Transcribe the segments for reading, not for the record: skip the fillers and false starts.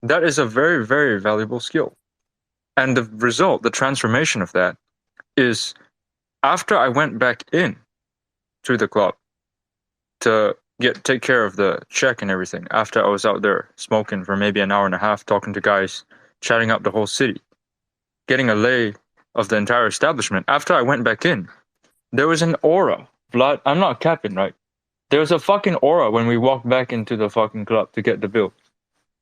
That is a very, very valuable skill. And the result, the transformation of that is after I went back in to the club to take care of the check and everything, after I was out there smoking for maybe an hour and a half, talking to guys, chatting up the whole city, getting a lay of the entire establishment, after I went back in, there was an aura. Vlad, I'm not capping, right? There was a fucking aura when we walked back into the fucking club to get the bill.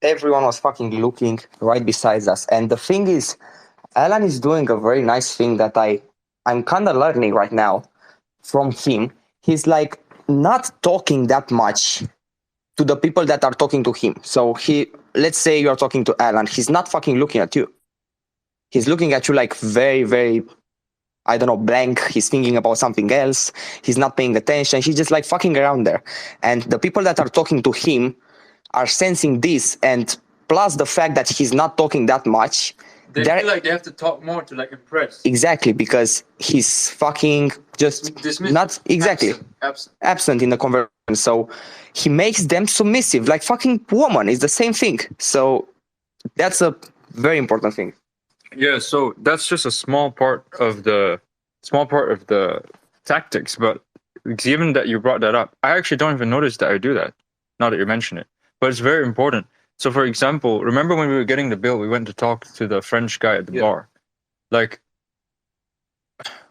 Everyone was fucking looking right beside us. And the thing is, Alan is doing a very nice thing that I'm kind of learning right now from him. He's like not talking that much to the people that are talking to him. So let's say you're talking to Alan, he's not fucking looking at you. He's looking at you like very, very, I don't know, blank. He's thinking about something else. He's not paying attention. He's just like fucking around there. And the people that are talking to him are sensing this, and plus the fact that he's not talking that much. They feel like they have to talk more to like impress. Exactly, because he's fucking just not exactly absent in the conversation. So he makes them submissive, like fucking woman. It's the same thing. So that's a very important thing. Yeah, so that's just a small part of the tactics, but given that you brought that up, I actually don't even notice that I do that. Now that you mention it, but it's very important. So, for example, remember when we were getting the bill, we went to talk to the French guy at the bar. Like,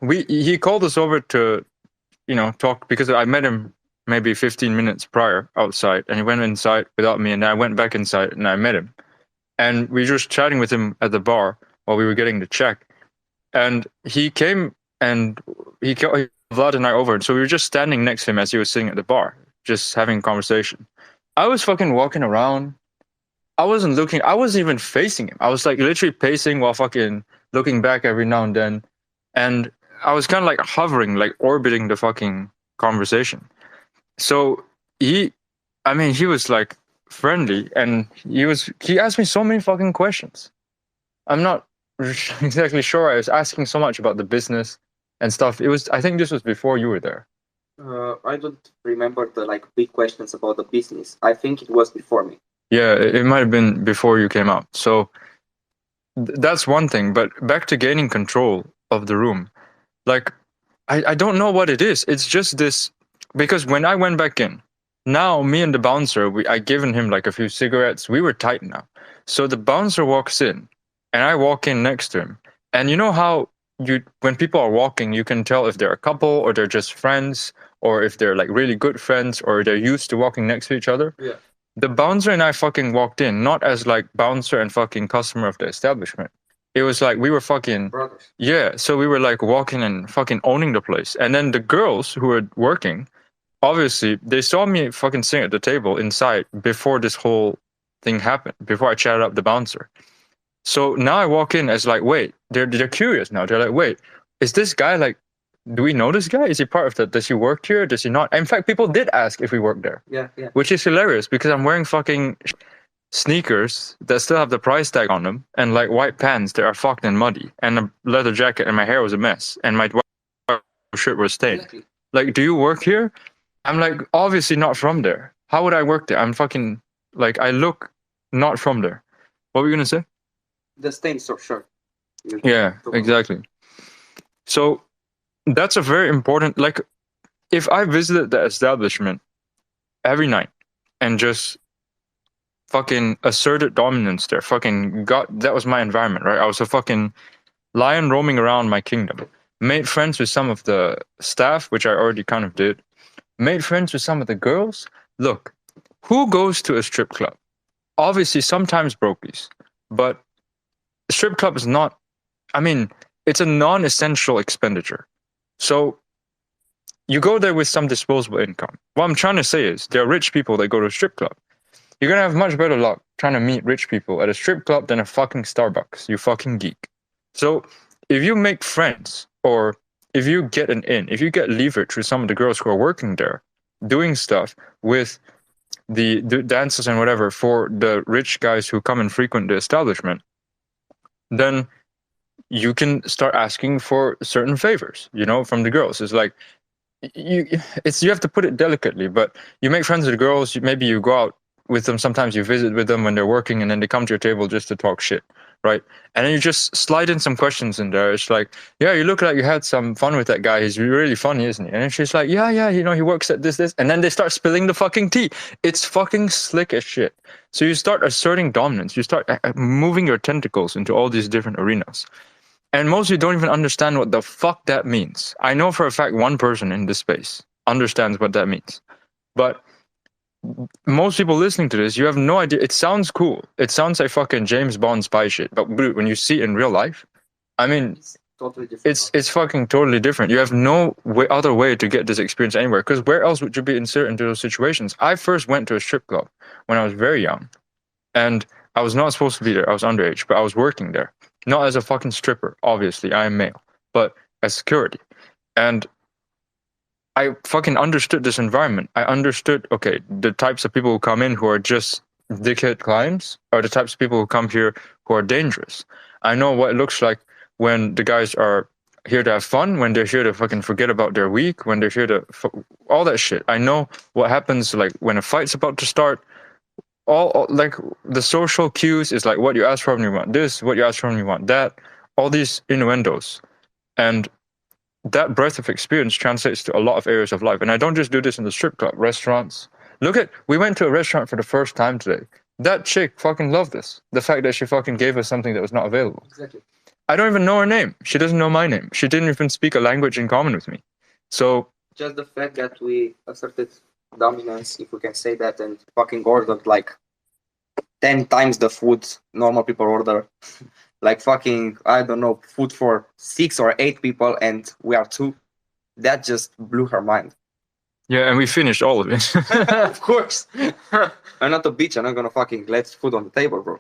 he called us over to, talk because I met him maybe 15 minutes prior outside, and he went inside without me, and I went back inside and I met him, and we were just chatting with him at the bar while we were getting the check, and he came and he called Vlad and I over, and so we were just standing next to him as he was sitting at the bar, just having a conversation. I was fucking walking around. I wasn't even facing him. I was like literally pacing while fucking looking back every now and then. And I was kind of like hovering, like orbiting the fucking conversation. So he was like friendly, and he asked me so many fucking questions. I'm not exactly sure. I was asking so much about the business and stuff. I think this was before you were there. I don't remember the like big questions about the business. I think it was before me. Yeah, it might have been before you came out. So that's one thing. But back to gaining control of the room. Like, I don't know what it is. It's just this, because when I went back in, now me and the bouncer, I given him like a few cigarettes. We were tight now. So the bouncer walks in, and I walk in next to him. And you know how when people are walking, you can tell if they're a couple or they're just friends, or if they're like really good friends, or they're used to walking next to each other. Yeah. The bouncer and I fucking walked in, not as like bouncer and fucking customer of the establishment. It was like we were fucking brothers. Yeah, so we were like walking and fucking owning the place. And then the girls who were working, obviously, they saw me fucking sitting at the table inside before this whole thing happened, before I chatted up the bouncer. So now I walk in as like, wait, they're curious now. They're like, wait, is this guy like, do we know this guy? Is he part of that? Does he work here? Does he not? In fact, people did ask if we work there. Yeah. Which is hilarious because I'm wearing fucking sneakers that still have the price tag on them, and like white pants that are fucked and muddy, and a leather jacket, and my hair was a mess, and my shirt was stained. Exactly. Like, do you work here? I'm like, obviously not from there. How would I work there? I'm fucking like, I look not from there. What were you gonna say? The stains for sure. Yeah, exactly. So that's a very important, like, if I visited the establishment every night and just fucking asserted dominance there, that was my environment, right? I was a fucking lion roaming around my kingdom. Made friends with some of the staff, which I already kind of did. Made friends with some of the girls. Look, who goes to a strip club? Obviously, sometimes brokies, but a strip club is not, it's a non-essential expenditure. So you go there with some disposable income. What I'm trying to say is there are rich people that go to a strip club. You're going to have much better luck trying to meet rich people at a strip club than a fucking Starbucks, you fucking geek. So if you make friends, or if you get an in, if you get leverage with some of the girls who are working there, doing stuff with the dancers and whatever for the rich guys who come and frequent the establishment, then you can start asking for certain favors, from the girls. It's like, you have to put it delicately, but you make friends with the girls, maybe you go out with them. Sometimes you visit with them when they're working, and then they come to your table just to talk shit, right? And then you just slide in some questions in there. It's like, yeah, you look like you had some fun with that guy. He's really funny, isn't he? And then she's like, yeah, he works at this. And then they start spilling the fucking tea. It's fucking slick as shit. So you start asserting dominance. You start moving your tentacles into all these different arenas. And most of you don't even understand what the fuck that means. I know for a fact one person in this space understands what that means. But most people listening to this, you have no idea. It sounds cool. It sounds like fucking James Bond spy shit. But when you see it in real life, I mean, It's totally different. it's fucking totally different. You have no other way to get this experience anywhere. Because where else would you be inserted into those situations? I first went to a strip club when I was very young. And I was not supposed to be there. I was underage, but I was working there. Not as a fucking stripper, obviously. I am male. But as security. And I fucking understood this environment. I understood, okay, the types of people who come in who are just dickhead clients are the types of people who come here who are dangerous. I know what it looks like when the guys are here to have fun, when they're here to fucking forget about their week, when they're here to all that shit. I know what happens like when a fight's about to start. All like the social cues is like what you ask for when you want this, what you ask for when you want that, all these innuendos. And that breadth of experience translates to a lot of areas of life. And I don't just do this in the strip club, restaurants. We went to a restaurant for the first time today. That chick fucking loved this. The fact that she fucking gave us something that was not available. Exactly. I don't even know her name. She doesn't know my name. She didn't even speak a language in common with me. So Just the fact that we asserted dominance, if we can say that, and fucking ordered like 10 times the food normal people order. Like fucking, I don't know, food for 6 or 8 people and we are 2. That just blew her mind. yeah, and we finished all of it. Of course. I'm not a bitch. I'm not gonna fucking let food on the table, bro.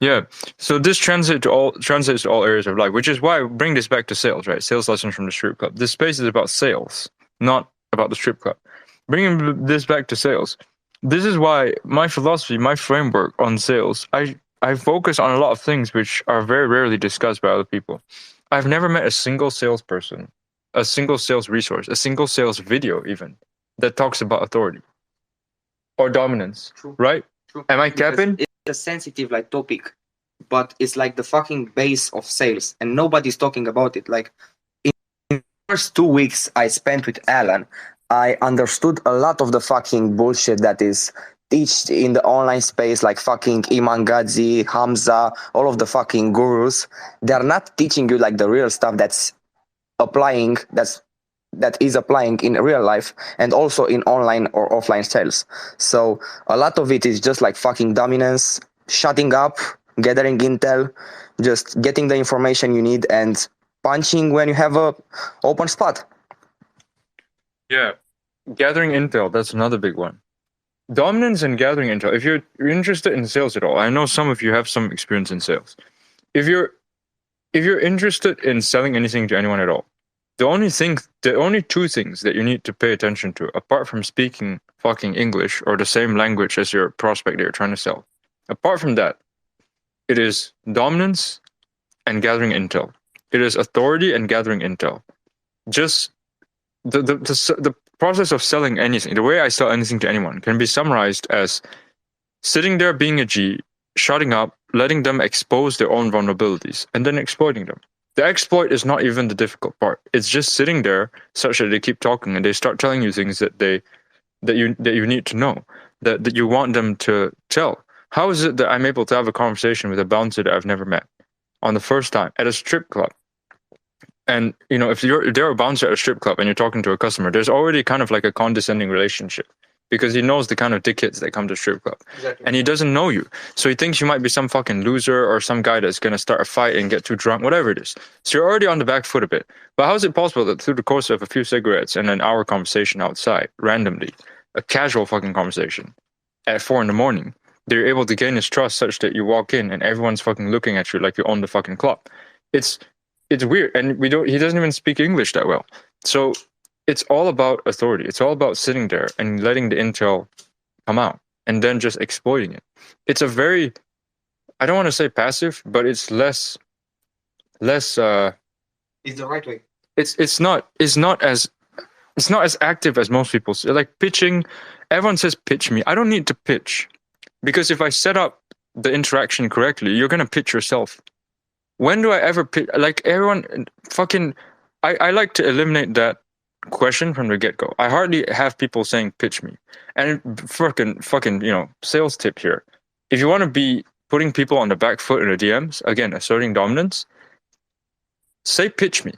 Yeah. So this translates to all areas of life, which is why I bring this back to sales, right? Sales lessons from the strip club. This space is about sales, not about the strip club. Bringing this back to sales. This is why my philosophy, my framework on sales, I focus on a lot of things which are very rarely discussed by other people. I've never met a single salesperson, a single sales resource, a single sales video even that talks about authority or dominance, True. right? True. Am I Because capping? it's a sensitive like topic, but it's like the fucking base of sales, and nobody's talking about it. Like in the first 2 weeks I spent with Alan, I understood a lot of the fucking bullshit that is teached in the online space, like fucking Iman Gadzhi, Hamza, all of the fucking gurus. They're not teaching you like the real stuff that is applying in real life and also in online or offline sales. So a lot of it is just like fucking dominance, shutting up, gathering intel, just getting the information you need and punching when you have a open spot. Yeah. Gathering intel, that's another big one. Dominance and gathering intel. If you're interested in sales at all, I know some of you have some experience in sales. If you're interested in selling anything to anyone at all, the only 2 things that you need to pay attention to, apart from speaking fucking English or the same language as your prospect that you're trying to sell, apart from that, it is dominance and gathering intel. It is authority and gathering intel. Just the process of selling anything, the way I sell anything to anyone, can be summarized as sitting there being a G, shutting up, letting them expose their own vulnerabilities, and then exploiting them. The exploit is not even the difficult part. It's just sitting there such that they keep talking and they start telling you things that you need to know, that you want them to tell. How is it that I'm able to have a conversation with a bouncer that I've never met on the first time at a strip club? And if they're a bouncer at a strip club and you're talking to a customer, there's already kind of like a condescending relationship because he knows the kind of dickheads that come to strip club. Exactly. And he doesn't know you. So he thinks you might be some fucking loser or some guy that's going to start a fight and get too drunk, whatever it is. So you're already on the back foot a bit. But how is it possible that through the course of a few cigarettes and an hour conversation outside, randomly, a casual fucking conversation at 4 a.m, they're able to gain his trust such that you walk in and everyone's fucking looking at you like you own the fucking club? It's weird. And he doesn't even speak English that well. So it's all about authority. It's all about sitting there and letting the intel come out and then just exploiting it. It's a very, I don't want to say passive, but it's less It's the right way. it's not as active as most people say. Like pitching, everyone says pitch me. I don't need to pitch. Because if I set up the interaction correctly, you're gonna pitch yourself. When do I ever pitch? Like everyone, fucking, I like to eliminate that question from the get go. I hardly have people saying pitch me. And fucking, sales tip here. If you want to be putting people on the back foot in the DMs, again, asserting dominance, say pitch me.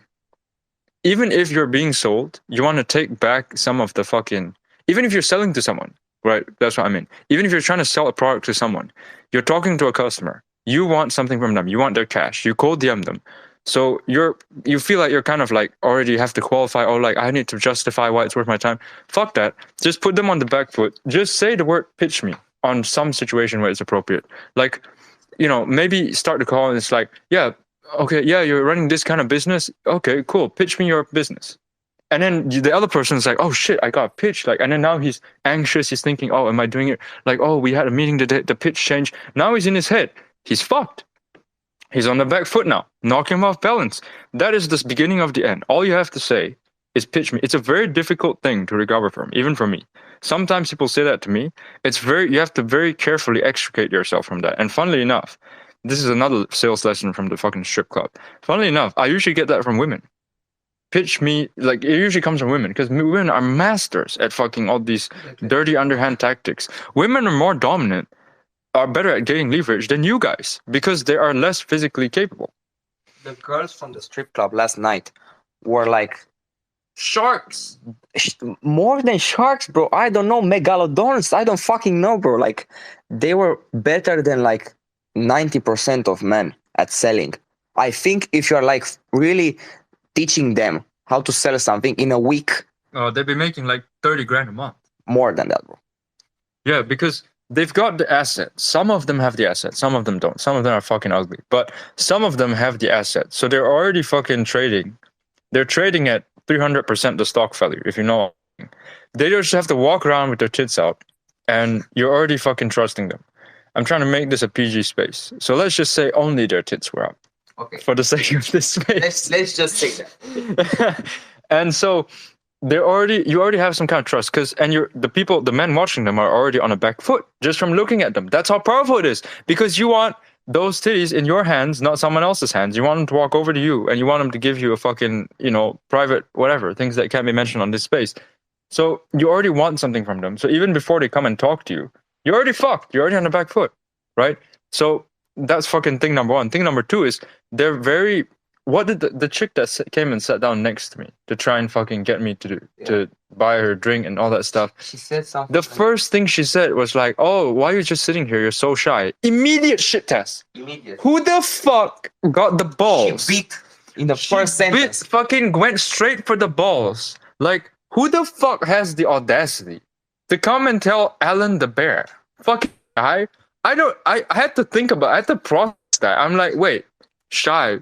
Even if you're being sold, you want to take back some of the fucking, even if you're selling to someone, right? That's what I mean. Even if you're trying to sell a product to someone, you're talking to a customer, you want something from them, you want their cash, you cold DM them. So you feel like you're kind of like already have to qualify, or like I need to justify why it's worth my time. Fuck that. Just put them on the back foot. Just say the word pitch me on some situation where it's appropriate. Like, maybe start the call and it's like, yeah, okay, yeah, you're running this kind of business. Okay, cool. Pitch me your business. And then the other person's like, oh shit, I got pitched. Like, and then now he's anxious. He's thinking, oh, am I doing it? Like, oh, we had a meeting today. The pitch changed. Now he's in his head. He's fucked. He's on the back foot now. Knock him off balance. That is the beginning of the end. All you have to say is pitch me. It's a very difficult thing to recover from, even for me. Sometimes people say that to me. You have to very carefully extricate yourself from that. And funnily enough, this is another sales lesson from the fucking strip club. Funnily enough, I usually get that from women. Pitch me, like, it usually comes from women, because women are masters at fucking all these dirty underhand tactics. Women are more dominant, are better at getting leverage than you guys, because they are less physically capable. The girls from the strip club last night were like sharks. More than sharks, bro. I don't know, megalodons. I don't fucking know, bro. Like, they were better than like 90% of men at selling. I think if you're like really teaching them how to sell something in a week, they'd be making like 30 grand a month. More than that, bro. Yeah, because they've got the asset. Some of them have the asset. Some of them don't. Some of them are fucking ugly. But some of them have the asset. So they're already fucking trading. They're trading at 300% the stock value, if you know. They just have to walk around with their tits out, and you're already fucking trusting them. I'm trying to make this a PG space. So let's just say only their tits were out. Okay. For the sake of this space. Let's just say that. And so you already have some kind of trust, the men watching them are already on a back foot just from looking at them. That's how powerful it is, because you want those titties in your hands, not someone else's hands. You want them to walk over to you, and you want them to give you a fucking, private whatever, things that can't be mentioned on this space. So you already want something from them. So even before they come and talk to you, you're already fucked. You're already on the back foot, right? So that's fucking thing number one. Thing number two is they're very. What did the chick that came and sat down next to me to try and fucking get me to do, to buy her drink and all that stuff? She said something. The first thing she said was like, "Oh, why are you just sitting here? You're so shy." Immediate shit test. Immediate. Who the fuck got the balls? She beat in the first sentence. Fucking went straight for the balls. Like, who the fuck has the audacity to come and tell Alan the bear? Fucking guy. I had to think about. I had to process that. I'm like, wait, shy.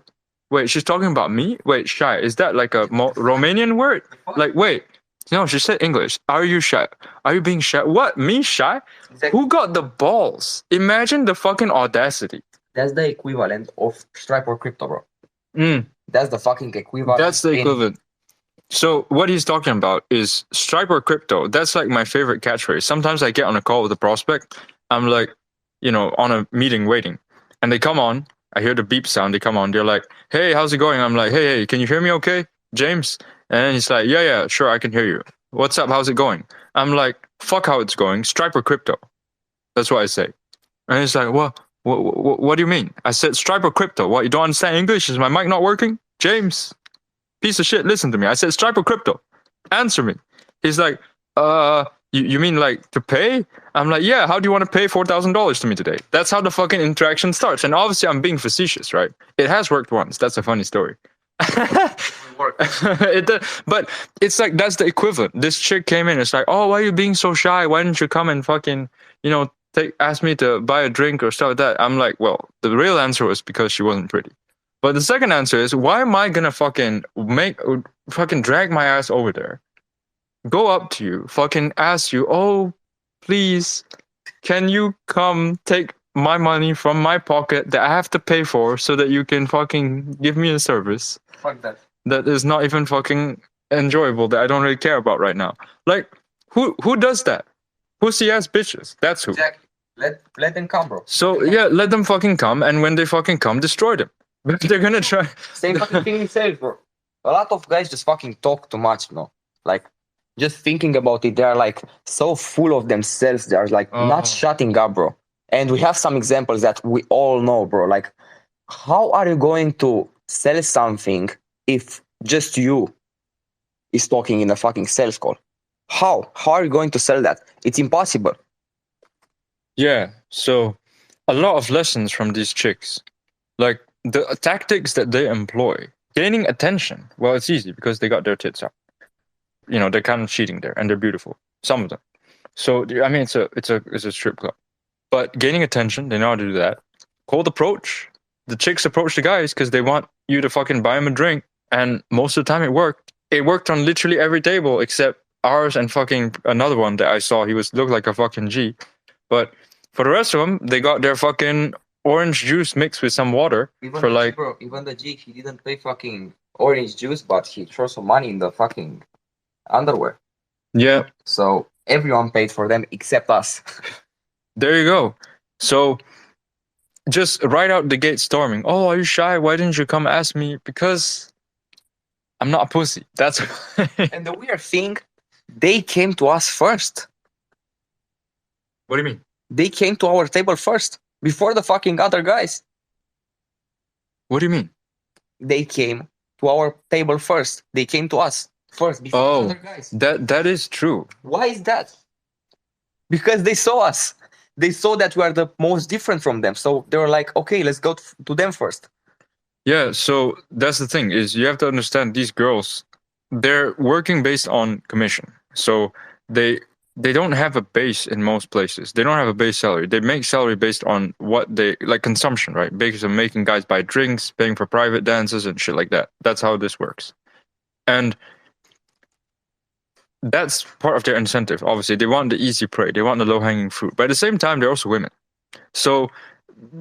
Wait, she's talking about me? Wait, shy. Is that like a Romanian word? Like, wait. No, she said English. Are you shy? Are you being shy? What? Me shy? Exactly. Who got the balls? Imagine the fucking audacity. That's the equivalent of Stripe or crypto, bro. That's the fucking equivalent. That's the equivalent. So what he's talking about is Stripe or crypto. That's like my favorite catchphrase. Sometimes I get on a call with a prospect. I'm like, on a meeting waiting. And they come on. I hear the beep sound. They come on. They're like, hey, how's it going? I'm like, hey, can you hear me okay, James? And he's like, yeah, sure, I can hear you. What's up? How's it going? I'm like, fuck how it's going. Stripe or crypto? That's what I say. And he's like, what do you mean? I said, Stripe or crypto? What, you don't understand English? Is my mic not working? James, piece of shit, listen to me. I said, Stripe or crypto? Answer me. He's like, you mean like to pay? I'm like, yeah, how do you want to pay $4,000 to me today? That's how the fucking interaction starts. And obviously I'm being facetious, right? It has worked once. That's a funny story. But it's like, that's the equivalent. This chick came in. It's like, oh, why are you being so shy? Why didn't you come and fucking, ask me to buy a drink or stuff like that? I'm like, well, the real answer was because she wasn't pretty. But the second answer is, why am I gonna fucking drag my ass over there? Go up to you, fucking ask you, oh, please, can you come take my money from my pocket that I have to pay for so that you can fucking give me a service? Fuck that. That is not even fucking enjoyable, that I don't really care about right now. Like, who does that? Pussy ass bitches. That's who. Exactly. Let them come, bro. So yeah, let them fucking come, and when they fucking come, destroy them. But they're gonna try. Same fucking thing in sales, bro. A lot of guys just fucking talk too much, Like, just thinking about it, they're like so full of themselves. They're like not shutting up, bro. And we have some examples that we all know, bro. Like, how are you going to sell something if just you is talking in a fucking sales call? How? How are you going to sell that? It's impossible. Yeah. So a lot of lessons from these chicks, like the tactics that they employ, gaining attention. Well, it's easy because they got their tits out. You know, they're kind of cheating there, and they're beautiful. Some of them. So I mean, it's a strip club, but gaining attention, they know how to do that. Cold approach. The chicks approach the guys because they want you to fucking buy them a drink, and most of the time it worked. It worked on literally every table except ours and fucking another one that I saw. He looked like a fucking G, but for the rest of them, they got their fucking orange juice mixed with some water Even for the like. G, bro, even the G, he didn't pay fucking orange juice, but he threw some money in the fucking underwear. Yeah, So everyone paid for them except us. there you go. So just right out the gate storming. Oh, are you shy? Why didn't you come ask me? Because I'm not a pussy. That's And the weird thing, they came to us first. What do you mean? They came to our table first before the fucking other guys. What do you mean? They came to our table first. They came to us first before the other guys. That is true. Why is that? Because they saw us. They saw that we are the most different from them. So they were like, okay, let's go to them first. Yeah, so that's the thing is you have to understand these girls, they're working based on commission. So they don't have a base in most places. They don't have a base salary. They make salary based on what they like consumption, right? Based on making guys buy drinks, paying for private dances and shit like that. That's how this works. And that's part of their incentive. Obviously, they want the easy prey. They want the low hanging fruit. But at the same time, they're also women. So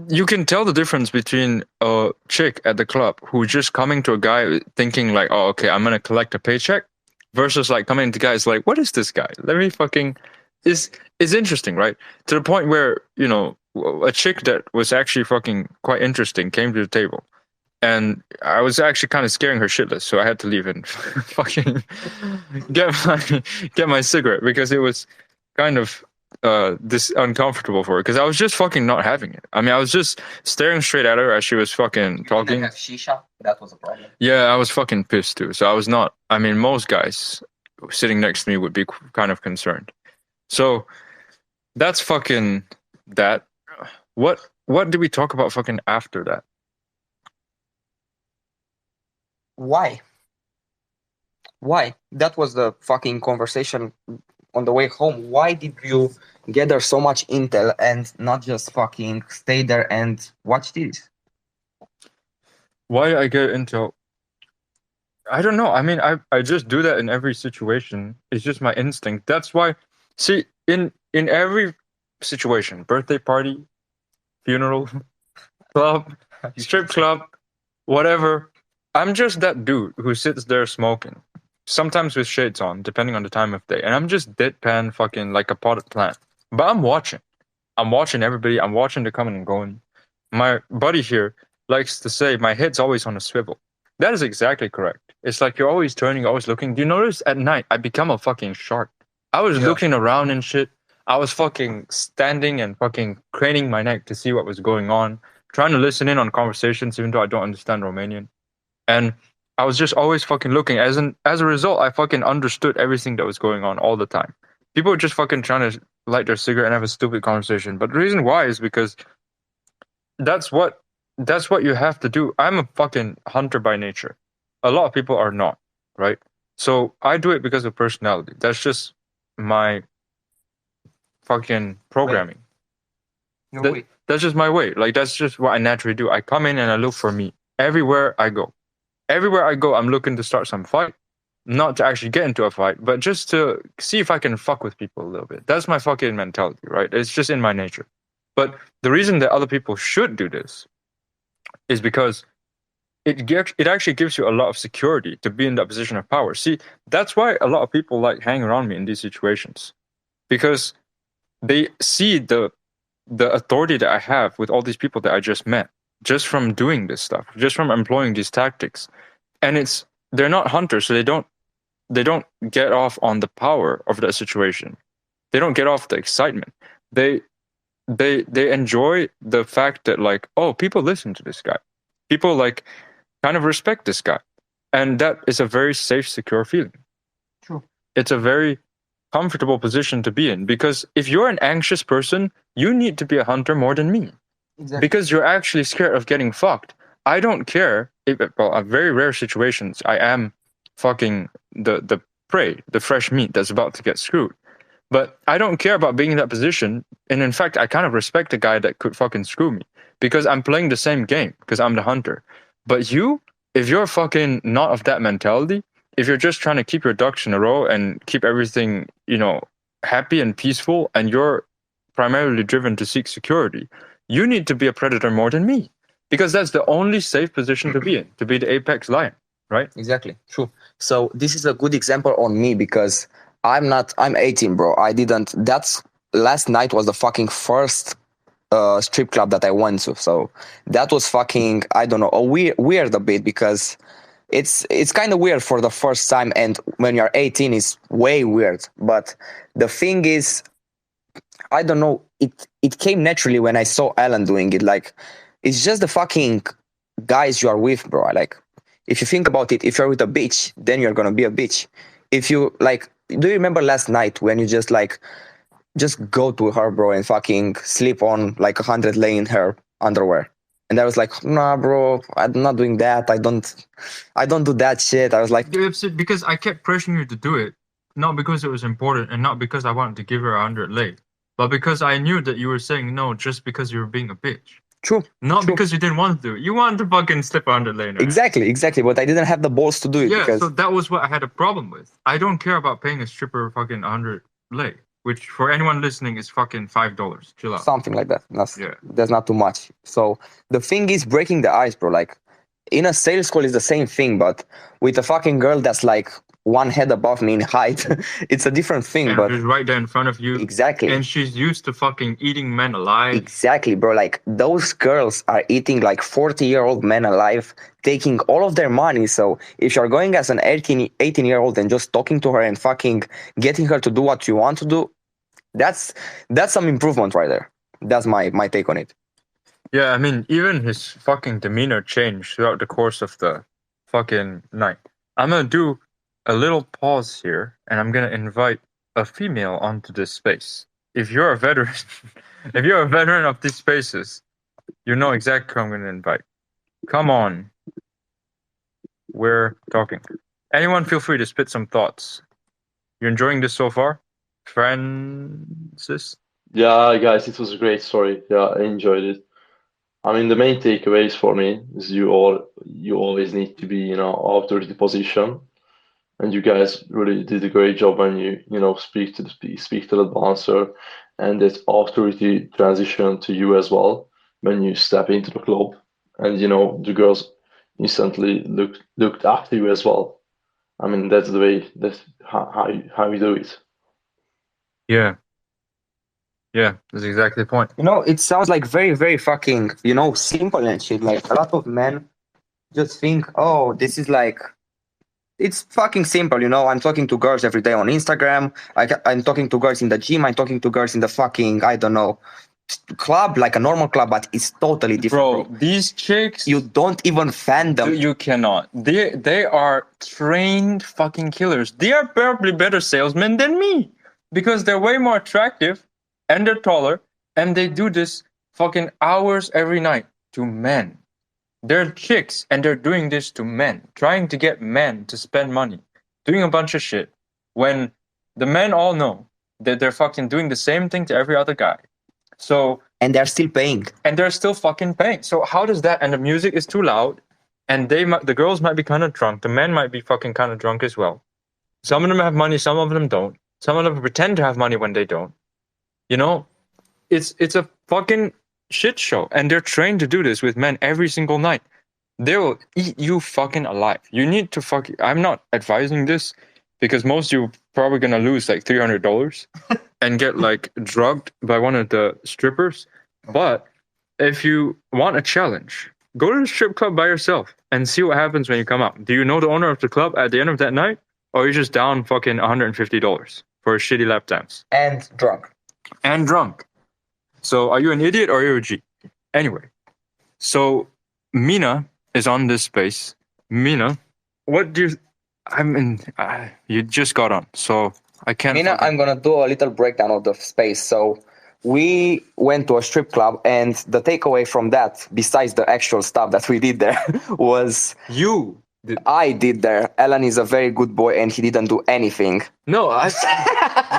you can tell the difference between a chick at the club who's just coming to a guy thinking like, oh, okay, I'm gonna collect a paycheck, versus like coming to guys like, what is this guy? Let me fucking is interesting, right? To the point where a chick that was actually fucking quite interesting came to the table, and I was actually kind of scaring her shitless, so I had to leave and fucking get my cigarette because it was kind of this uncomfortable for her because I was just fucking not having it. I mean, I was just staring straight at her as she was fucking talking. Didn't have shisha. That was a problem. Yeah, I was fucking pissed too. So I was not. I mean, most guys sitting next to me would be kind of concerned. So that's fucking that. What did we talk about fucking after that? Why? That was the fucking conversation on the way home. Why did you gather so much intel and not just fucking stay there and watch this? Why I get intel? I don't know. I mean, I just do that in every situation. It's just my instinct. That's why. See, in every situation, birthday party, funeral, club, strip club, whatever, I'm just that dude who sits there smoking, sometimes with shades on, depending on the time of day, and I'm just deadpan fucking like a potted plant. But I'm watching. I'm watching everybody. I'm watching the coming and going. My buddy here likes to say my head's always on a swivel. That is exactly correct. It's like you're always turning, always looking. Do you notice at night I become a fucking shark? I was looking around and shit. I was fucking standing and fucking craning my neck to see what was going on, trying to listen in on conversations even though I don't understand Romanian. And I was just always fucking looking. As a result, I fucking understood everything that was going on all the time. People were just fucking trying to light their cigarette and have a stupid conversation. But the reason why is because that's what you have to do. I'm a fucking hunter by nature. A lot of people are not, right? So I do it because of personality. That's just my fucking programming. That's just my way. Like that's just what I naturally do. I come in and I look for meat everywhere I go. Everywhere I go, I'm looking to start some fight. Not to actually get into a fight, but just to see if I can fuck with people a little bit. That's my fucking mentality, right? It's just in my nature. But the reason that other people should do this is because it actually gives you a lot of security to be in that position of power. See, that's why a lot of people like hang around me in these situations. Because they see the the authority that I have with all these people that I just met, just from doing this stuff, just from employing these tactics. And they're not hunters, so they don't get off on the power of that situation. They don't get off the excitement. They they enjoy the fact that, like, oh, people listen to this guy. People, like, kind of respect this guy. And that is a very safe, secure feeling. True. It's a very comfortable position to be in, because if you're an anxious person, you need to be a hunter more than me. Exactly. Because you're actually scared of getting fucked. I don't care if, well, in very rare situations, I am fucking the prey, the fresh meat that's about to get screwed. But I don't care about being in that position. And in fact, I kind of respect the guy that could fucking screw me, because I'm playing the same game, because I'm the hunter. But you, if you're fucking not of that mentality, if you're just trying to keep your ducks in a row and keep everything, happy and peaceful, and you're primarily driven to seek security, you need to be a predator more than me, because that's the only safe position to be in, to be the apex lion, right? Exactly. True. So this is a good example on me, because I'm 18, bro. Last night was the fucking first strip club that I went to. So that was fucking, I don't know, weird a bit, because it's kind of weird for the first time, and when you're 18 it's way weird. But the thing is, I don't know, it came naturally when I saw Alan doing it. Like, it's just the fucking guys you are with, bro. Like, if you think about it, if you're with a bitch, then you're gonna be a bitch. If you, like, do you remember last night when you just go to her, bro, and fucking sleep on like 100 lay in her underwear? And I was like, nah, bro, I'm not doing that. I don't do that shit. I was like, You're upset because I kept pressuring you to do it, not because it was important and not because I wanted to give her 100 lei, but because I knew that you were saying no just because you were being a bitch. true. Not True. because you didn't want to do it. You wanted to fucking slip 100 lei in her. Exactly. But I didn't have the balls to do it. Yeah, because so that was what I had a problem with. I don't care about paying a stripper fucking 100 lei, which for anyone listening is fucking $5. Chill out. something like that. Yeah. That's not too much. So the thing is breaking the ice, bro. Like, in a sales call is the same thing, but with a fucking girl that's like one head above me in height, it's a different thing. And but she's right there in front of you. exactly. And she's used to fucking eating men alive. Exactly, bro. Like, those girls are eating like 40-year-old men alive, taking all of their money. So if you're going as an 18-year-old and just talking to her and fucking getting her to do what you want to do, that's some improvement right there. That's my take on it. Yeah, I mean, even his fucking demeanor changed throughout the course of the fucking night. I'm gonna do a little pause here, and I'm gonna invite a female onto this space. If you're a veteran, if you're a veteran of these spaces, you know exactly who I'm gonna invite. Come on. We're talking. Anyone feel free to spit some thoughts. You enjoying this so far? Francis? Yeah, guys, it was a great story. Yeah, I enjoyed it. I mean, the main takeaways for me is you always need to be, authority position, and you guys really did a great job when you speak to the bouncer, and that authority transition to you as well when you step into the club, and the girls instantly looked after you as well. I mean, that's the way how you do it. Yeah. Yeah, that's exactly the point. It sounds like very, very fucking, simple and shit. Like, a lot of men just think, oh, this is like, it's fucking simple. I'm talking to girls every day on Instagram. I'm talking to girls in the gym. I'm talking to girls in the fucking, I don't know, club, like a normal club, but it's totally different. Bro, these chicks, you don't even fan them. You cannot. They are trained fucking killers. They are probably better salesmen than me, because they're way more attractive and they're taller, and they do this fucking hours every night to men. They're chicks and they're doing this to men, trying to get men to spend money, doing a bunch of shit, when the men all know that they're fucking doing the same thing to every other guy. So, and they're still paying. And they're still fucking paying. So how does that? And the music is too loud, and the girls might be kind of drunk. The men might be fucking kind of drunk as well. Some of them have money, some of them don't. Some of them pretend to have money when they don't. It's a fucking shit show, and they're trained to do this with men every single night. They will eat you fucking alive. You need to I'm not advising this, because most of you are probably gonna lose like $300 and get like drugged by one of the strippers. But if you want a challenge, go to the strip club by yourself and see what happens when you come out. Do you know the owner of the club at the end of that night? Or are you just down fucking $150 for a shitty lap dance? And drunk. And drunk. So are you an idiot or are you a G? Anyway, so Mina is on this space. Mina, what do you... you just got on, so I can't... Mina, I'm gonna do a little breakdown of the space. So we went to a strip club, and the takeaway from that, besides the actual stuff that we did there, was You did... I did there. Alan is a very good boy, and he didn't do anything. No,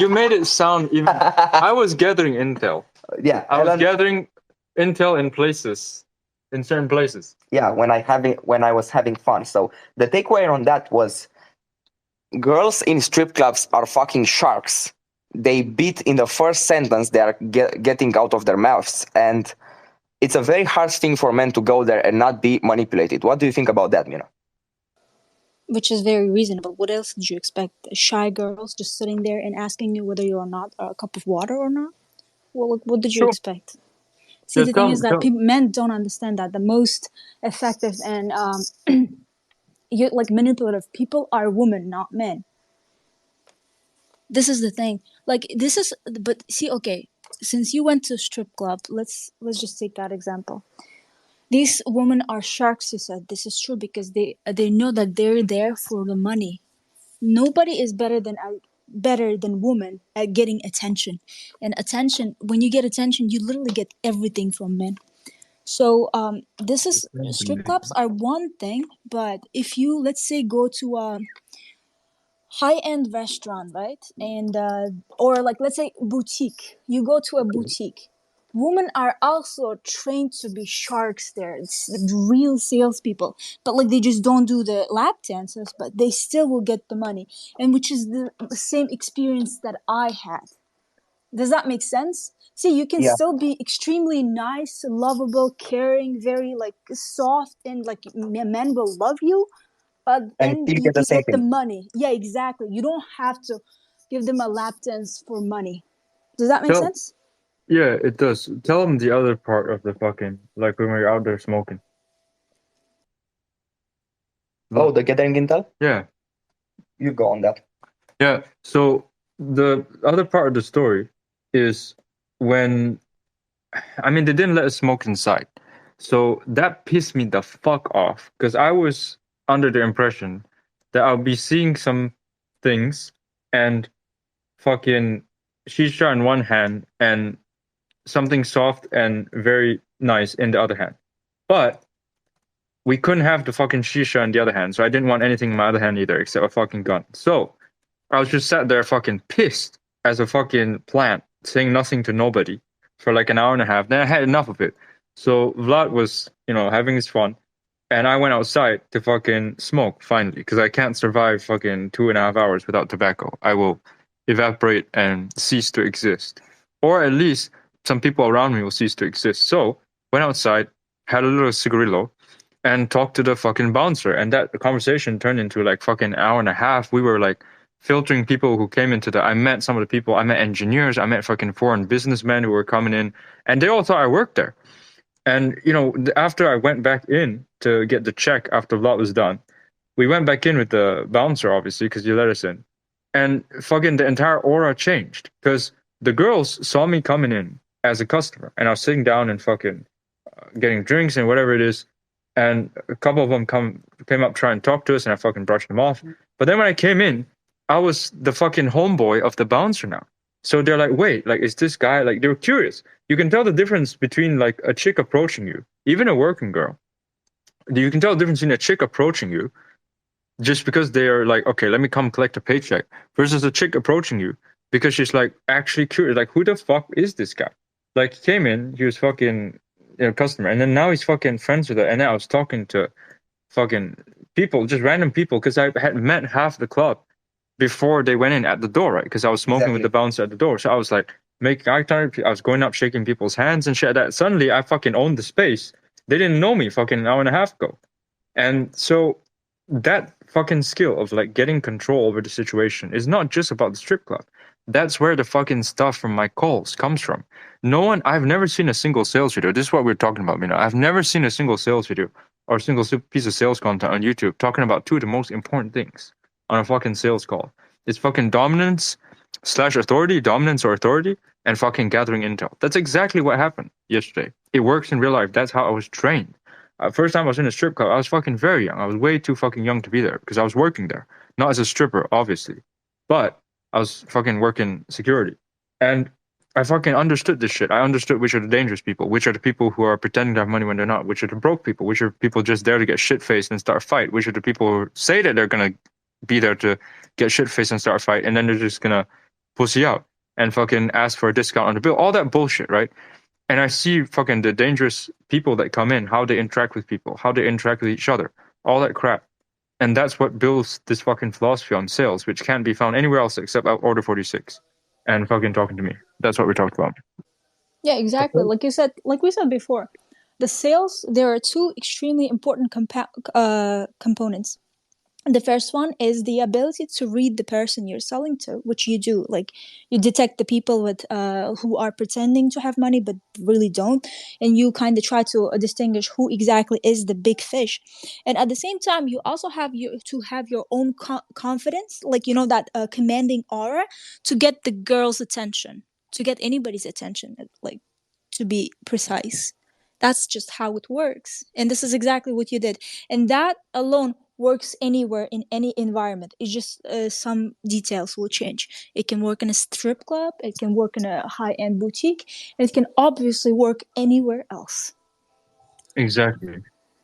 you made it sound even... I was gathering intel. Yeah, I was Alan, gathering intel in certain places. yeah, when I was having fun. So the takeaway on that was girls in strip clubs are fucking sharks. They beat in the first sentence they are getting out of their mouths, and it's a very harsh thing for men to go there and not be manipulated. What do you think about that, Mina? Which is very reasonable. What else did you expect? Shy girls just sitting there and asking you whether you are not a cup of water or not? Well, what did you Sure. expect? See, Yeah, the thing is that men don't understand that the most effective and manipulative people are women, not men. This is the thing. But see, okay, since you went to a strip club, let's just take that example. These women are sharks, you said. This is true because they know that they're there for the money. Nobody is better than women at getting attention. And attention, when you get attention, you literally get everything from men. So strip clubs are one thing, but if you, let's say, go to a high-end restaurant, right? And or let's say boutique. You go to a boutique. Women are also trained to be sharks there. It's real salespeople, but they just don't do the lap dances, but they still will get the money, and which is the same experience that I had. Does that make sense? See, you can still be extremely nice, lovable, caring, very soft, and men will love you. But then you get the money. Yeah, exactly. You don't have to give them a lap dance for money. Does that make sense? Yeah, it does. Tell them the other part of the fucking, when we're out there smoking. Oh, the gathering intel? Yeah. You go on that. Yeah, so the other part of the story is when... they didn't let us smoke inside. So that pissed me the fuck off, because I was under the impression that I'll be seeing some things and fucking shisha in one hand and something soft and very nice in the other hand. But we couldn't have the fucking shisha in the other hand, so I didn't want anything in my other hand either except a fucking gun. So I was just sat there fucking pissed as a fucking plant, saying nothing to nobody for an hour and a half. Then I had enough of it. So Vlad was, having his fun. And I went outside to fucking smoke, finally, because I can't survive fucking 2.5 hours without tobacco. I will evaporate and cease to exist. Or at least some people around me will cease to exist. So went outside, had a little cigarillo, and talked to the fucking bouncer. And that conversation turned into fucking hour and a half. We were filtering people who came into I met some of the people. I met engineers. I met fucking foreign businessmen who were coming in. And they all thought I worked there. And, after I went back in to get the check after Vlad was done, we went back in with the bouncer, obviously, because you let us in. And fucking the entire aura changed. Because the girls saw me coming in as a customer. And I was sitting down and fucking getting drinks and whatever it is. And a couple of them came up trying to talk to us, and I fucking brushed them off. But then when I came in, I was the fucking homeboy of the bouncer now. So they're like, wait, is this guy, they were curious. You can tell the difference between a chick approaching you, even a working girl. You can tell the difference between a chick approaching you just because they are okay, let me come collect a paycheck, versus a chick approaching you because she's actually curious. Who the fuck is this guy? He came in, he was fucking customer, and then now he's fucking friends with her. And then I was talking to fucking people, just random people, because I had met half the club before they went in at the door, right? Because I was smoking with the bouncer at the door. So I was making eye contact. I was going up, shaking people's hands and shit. That suddenly I fucking owned the space. They didn't know me fucking an hour and a half ago. And so that fucking skill of getting control over the situation is not just about the strip club. That's where the fucking stuff from my calls comes from. I've never seen a single sales video. This is what we're talking about, I've never seen a single sales video or a single piece of sales content on YouTube talking about two of the most important things on a fucking sales call. It's fucking dominance or authority, and fucking gathering intel. That's exactly what happened yesterday. It works in real life. That's how I was trained. First time I was in a strip club, I was fucking very young. I was way too fucking young to be there because I was working there. Not as a stripper, obviously, but I was fucking working security. And I fucking understood this shit. I understood which are the dangerous people, which are the people who are pretending to have money when they're not, which are the broke people, which are people just there to get shit-faced and start a fight, which are the people who say that they're going to be there to get shit-faced and start a fight, and then they're just going to pussy out and fucking ask for a discount on the bill. All that bullshit, right? And I see fucking the dangerous people that come in, how they interact with people, how they interact with each other, all that crap. And that's what builds this fucking philosophy on sales, which can't be found anywhere else except at Order 46 and fucking talking to me. That's what we talked about. Yeah, exactly. Like we said before, the sales, there are two extremely important components. The first one is the ability to read the person you're selling to, which you do. Like, you detect the people with who are pretending to have money but really don't, and you kind of try to distinguish who exactly is the big fish. And at the same time, you also have to have your own confidence, like, you know, that commanding aura to get the girl's attention, to get anybody's attention, like, to be precise. That's just how it works, and this is exactly what you did, and that alone works anywhere in any environment. It's just some details will change. It can work in a strip club, it can work in a high-end boutique, and it can obviously work anywhere else. Exactly.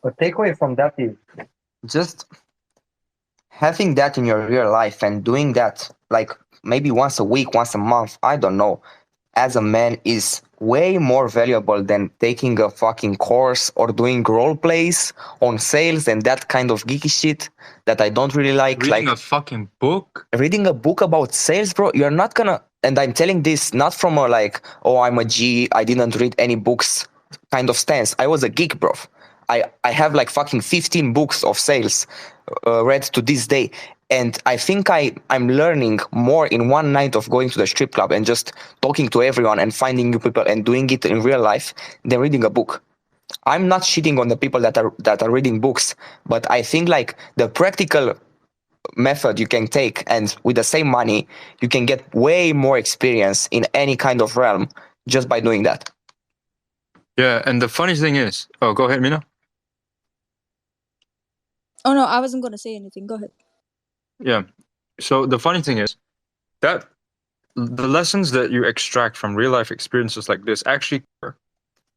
A takeaway from that is just having that in your real life and doing that like maybe once a week, once a month, I don't know, as a man is way more valuable than taking a fucking course or doing role plays on sales and that kind of geeky shit that I don't really like. Reading like a fucking book? reading a book about sales, bro, you're not gonna, and I'm telling this not from a like, oh, I'm a G, I didn't read any books kind of stance. I was a geek, bro. I have like fucking 15 books of sales read to this day. And I think I'm learning more in one night of going to the strip club and just talking to everyone and finding new people and doing it in real life than reading a book. I'm not shitting on the people that are reading books, but I think like the practical method you can take, and with the same money, you can get way more experience in any kind of realm just by doing that. Yeah, and the funny thing is, oh, go ahead, Mina. Oh no, I wasn't going to say anything. Go ahead. Yeah. So the funny thing is that the lessons that you extract from real life experiences like this actually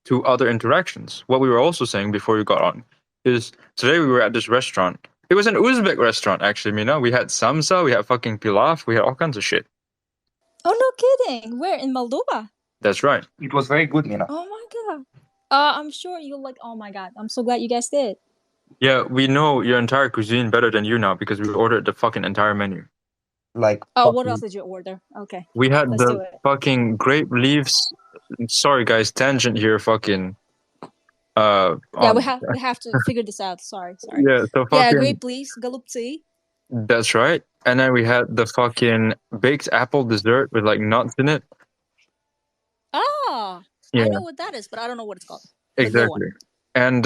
to other interactions. What we were also saying before you got on is today we were at this restaurant. It was an Uzbek restaurant, actually, Mina. We had samsa, we had fucking pilaf, we had all kinds of shit. Oh, no kidding. Where? In Moldova? That's right. It was very good, Mina. Oh my god. I'm sure you like, oh my god. I'm so glad you guys did. Yeah, we know your entire cuisine better than you now because we ordered the fucking entire menu. Like, Oh, what else did you order? Okay. We had Let's do the it. fucking grape leaves. Sorry, guys, tangent here. Fucking. Yeah, we have to figure this out. Sorry. Yeah, so fucking. Yeah, grape leaves, galupti. That's right. And then we had the fucking baked apple dessert with like nuts in it. Ah, Yeah, I know what that is, but I don't know what it's called. But go on. exactly. And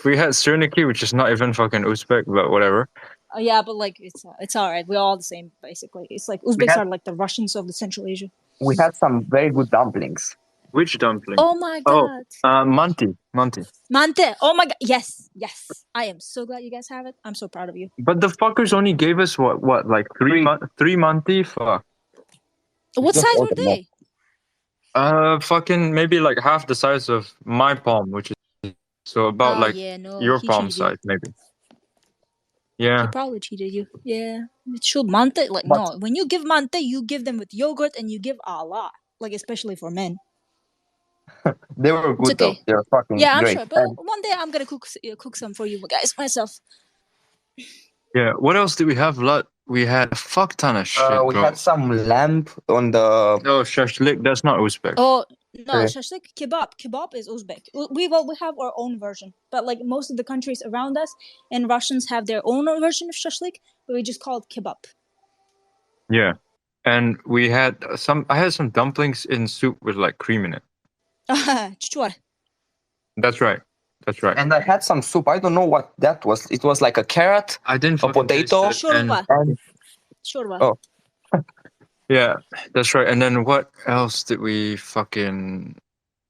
we had sirniki, which is not even fucking Uzbek, but whatever. Yeah, but like it's all right. We're all the same basically. It's like Uzbeks are like the Russians of the Central Asia. we had some very good dumplings. Which dumpling? Oh my god. Manti. Mante. Oh my god. Yes. I am so glad you guys have it. I'm so proud of you. But the fuckers only gave us what like three Manti? Fuck. What Just size were order they? Fucking maybe like half the size of my palm, which is so about like Yeah, no, your he palm cheated you. size, maybe. He Yeah. probably cheated you. Yeah. It should mante like But- no. When you give mante, you give them with yogurt and you give a lot. Like especially for men. They were good okay. though. They were fucking Yeah, I'm great. sure. But one day I'm gonna cook some for you guys myself. Yeah. What else did we have? We had a fuck ton of shit. We bro. had some lamb on the. Oh, shashlik. That's not Uzbek. Oh no, Okay. shashlik kebab. Kebab is Uzbek. We have our own version, but like most of the countries around us and Russians have their own version of shashlik, but we just call it kebab. Yeah. and we had some. I had some dumplings in soup with like cream in it. Çuçuar. That's right. That's right. And I had some soup. I don't know what that was. It was like a carrot. I didn't A fucking taste potato. it, and Çorba. And Çorba. Oh. yeah, that's right. And then what else did we fucking?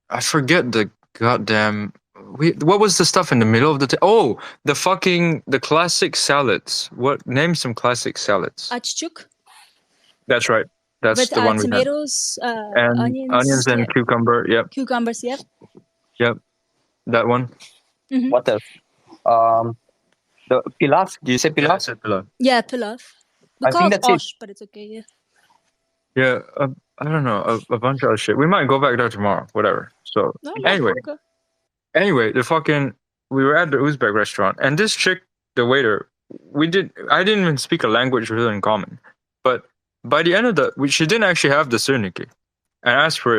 I forget the goddamn. What was the stuff in the middle of the classic salads. What name some classic salads? Açık. That's right. That's With the one we had. tomatoes, And onions and yeah, cucumber. Yep, cucumbers. Yep. that one. what else? The pilaf. Do you say Yeah, I pilaf? said pilau. Yeah, pilaf. We I call think it that's it. osh, but it's okay. Yeah. Yeah, I don't know, a bunch of other shit. We might go back there tomorrow. Whatever. So No, yeah, anyway, okay. we were at the Uzbek restaurant, and this chick, the waiter, I didn't even speak a language with her in common, but by the end of she didn't actually have the sirniki, and I asked for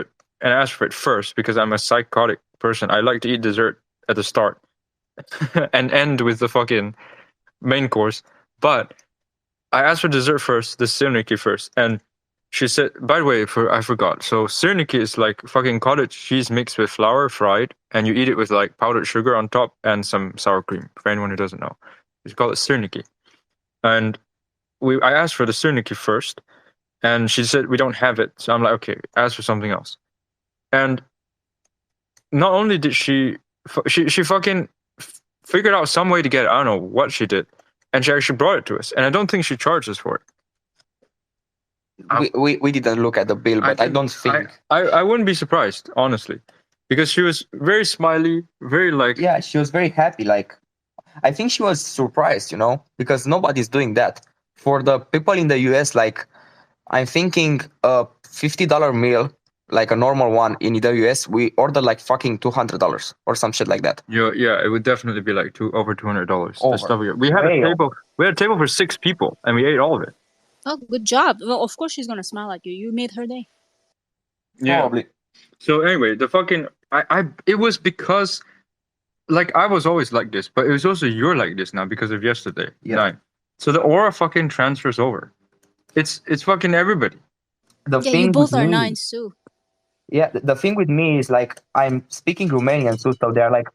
it first because I'm a psychotic person. I like to eat dessert at the start and end with the fucking main course. But I asked for dessert first, the sirniki first, and she said, by the way, I forgot. So sirniki is like fucking cottage cheese mixed with flour, fried, and you eat it with like powdered sugar on top and some sour cream. For anyone who doesn't know, it's called sirniki. And I asked for the sirniki first, and she said we don't have it. So I'm like, okay, ask for something else. And not only did she fucking figured out some way to get it. I don't know what she did, and she actually brought it to us. And I don't think she charged us for it. We didn't look at the bill, but I don't think. I wouldn't be surprised, honestly, because she was very smiley, very like. Yeah, she was very happy. Like, I think she was surprised, because nobody's doing that. For the people in the US, like, I'm thinking a $50 meal, like a normal one in the US, we order like fucking $200 or some shit like that. Yeah, it would definitely be like over $200. Over. We had Way a table. We had a table for 6 people, and we ate all of it. Oh, good job. Well, of course she's gonna smile at you. You made her day. Yeah. Probably. So anyway, the fucking it was because like I was always like this, but it was also you're like this now because of yesterday Yeah. night. So the aura fucking transfers over. It's fucking everybody. The Yeah, thing you both with are me- nines too. Yeah, the thing with me is like I'm speaking Romanian too, so they're like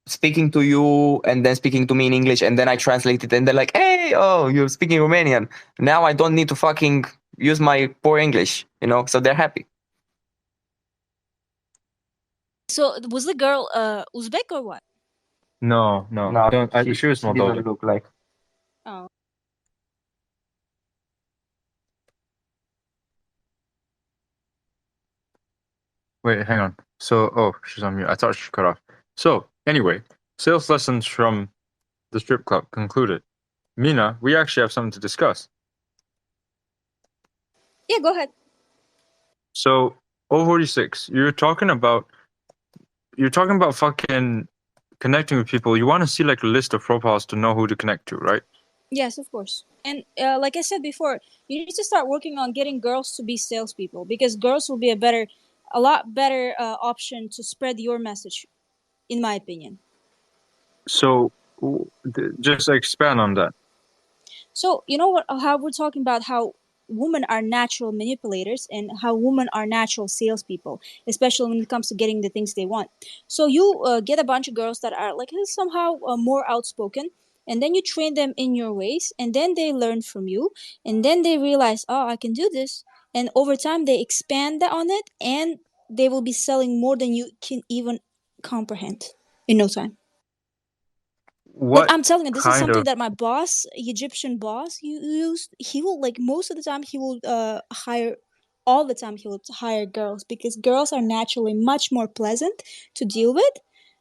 speaking to you and then speaking to me in English, and then I translate it, and they're like, "Hey, oh, you're speaking Romanian." Now I don't need to fucking use my poor English, so they're happy. So was the girl Uzbek or what? No. She was She didn't Moldovan. look like. Oh. Wait, hang on. So, she's on mute. I thought she cut off. So, anyway, sales lessons from the strip club concluded. Mina, we actually have something to discuss. Yeah, go ahead. So, 046, you're talking about fucking connecting with people. You want to see like a list of profiles to know who to connect to, right? Yes, of course. And like I said before, you need to start working on getting girls to be salespeople, because girls will be a lot better option to spread your message, in my opinion. So, just expand on that. So you know what? How we're talking about how women are natural manipulators and how women are natural salespeople, especially when it comes to getting the things they want. So you get a bunch of girls that are like somehow more outspoken, and then you train them in your ways, and then they learn from you, and then they realize, oh, I can do this, and over time they expand on it, and they will be selling more than you can even comprehend in no time. What I'm telling you, this is kind something of- that my boss, Egyptian boss, he will like most of the time he will hire all the time he will hire girls, because girls are naturally much more pleasant to deal with.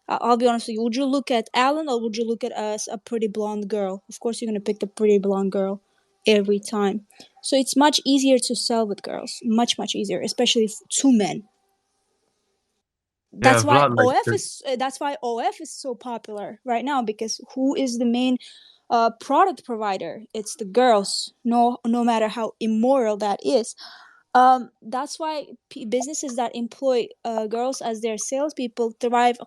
I'll be honest with you. Would you look at Alan or would you look at us, a pretty blonde girl? Of course, you're gonna pick the pretty blonde girl every time. So it's much easier to sell with girls, much easier, especially to men. That's why Vlad likes OF is so popular right now, because who is the main product provider? It's the girls. No matter how immoral that is. That's why businesses that employ girls as their salespeople thrive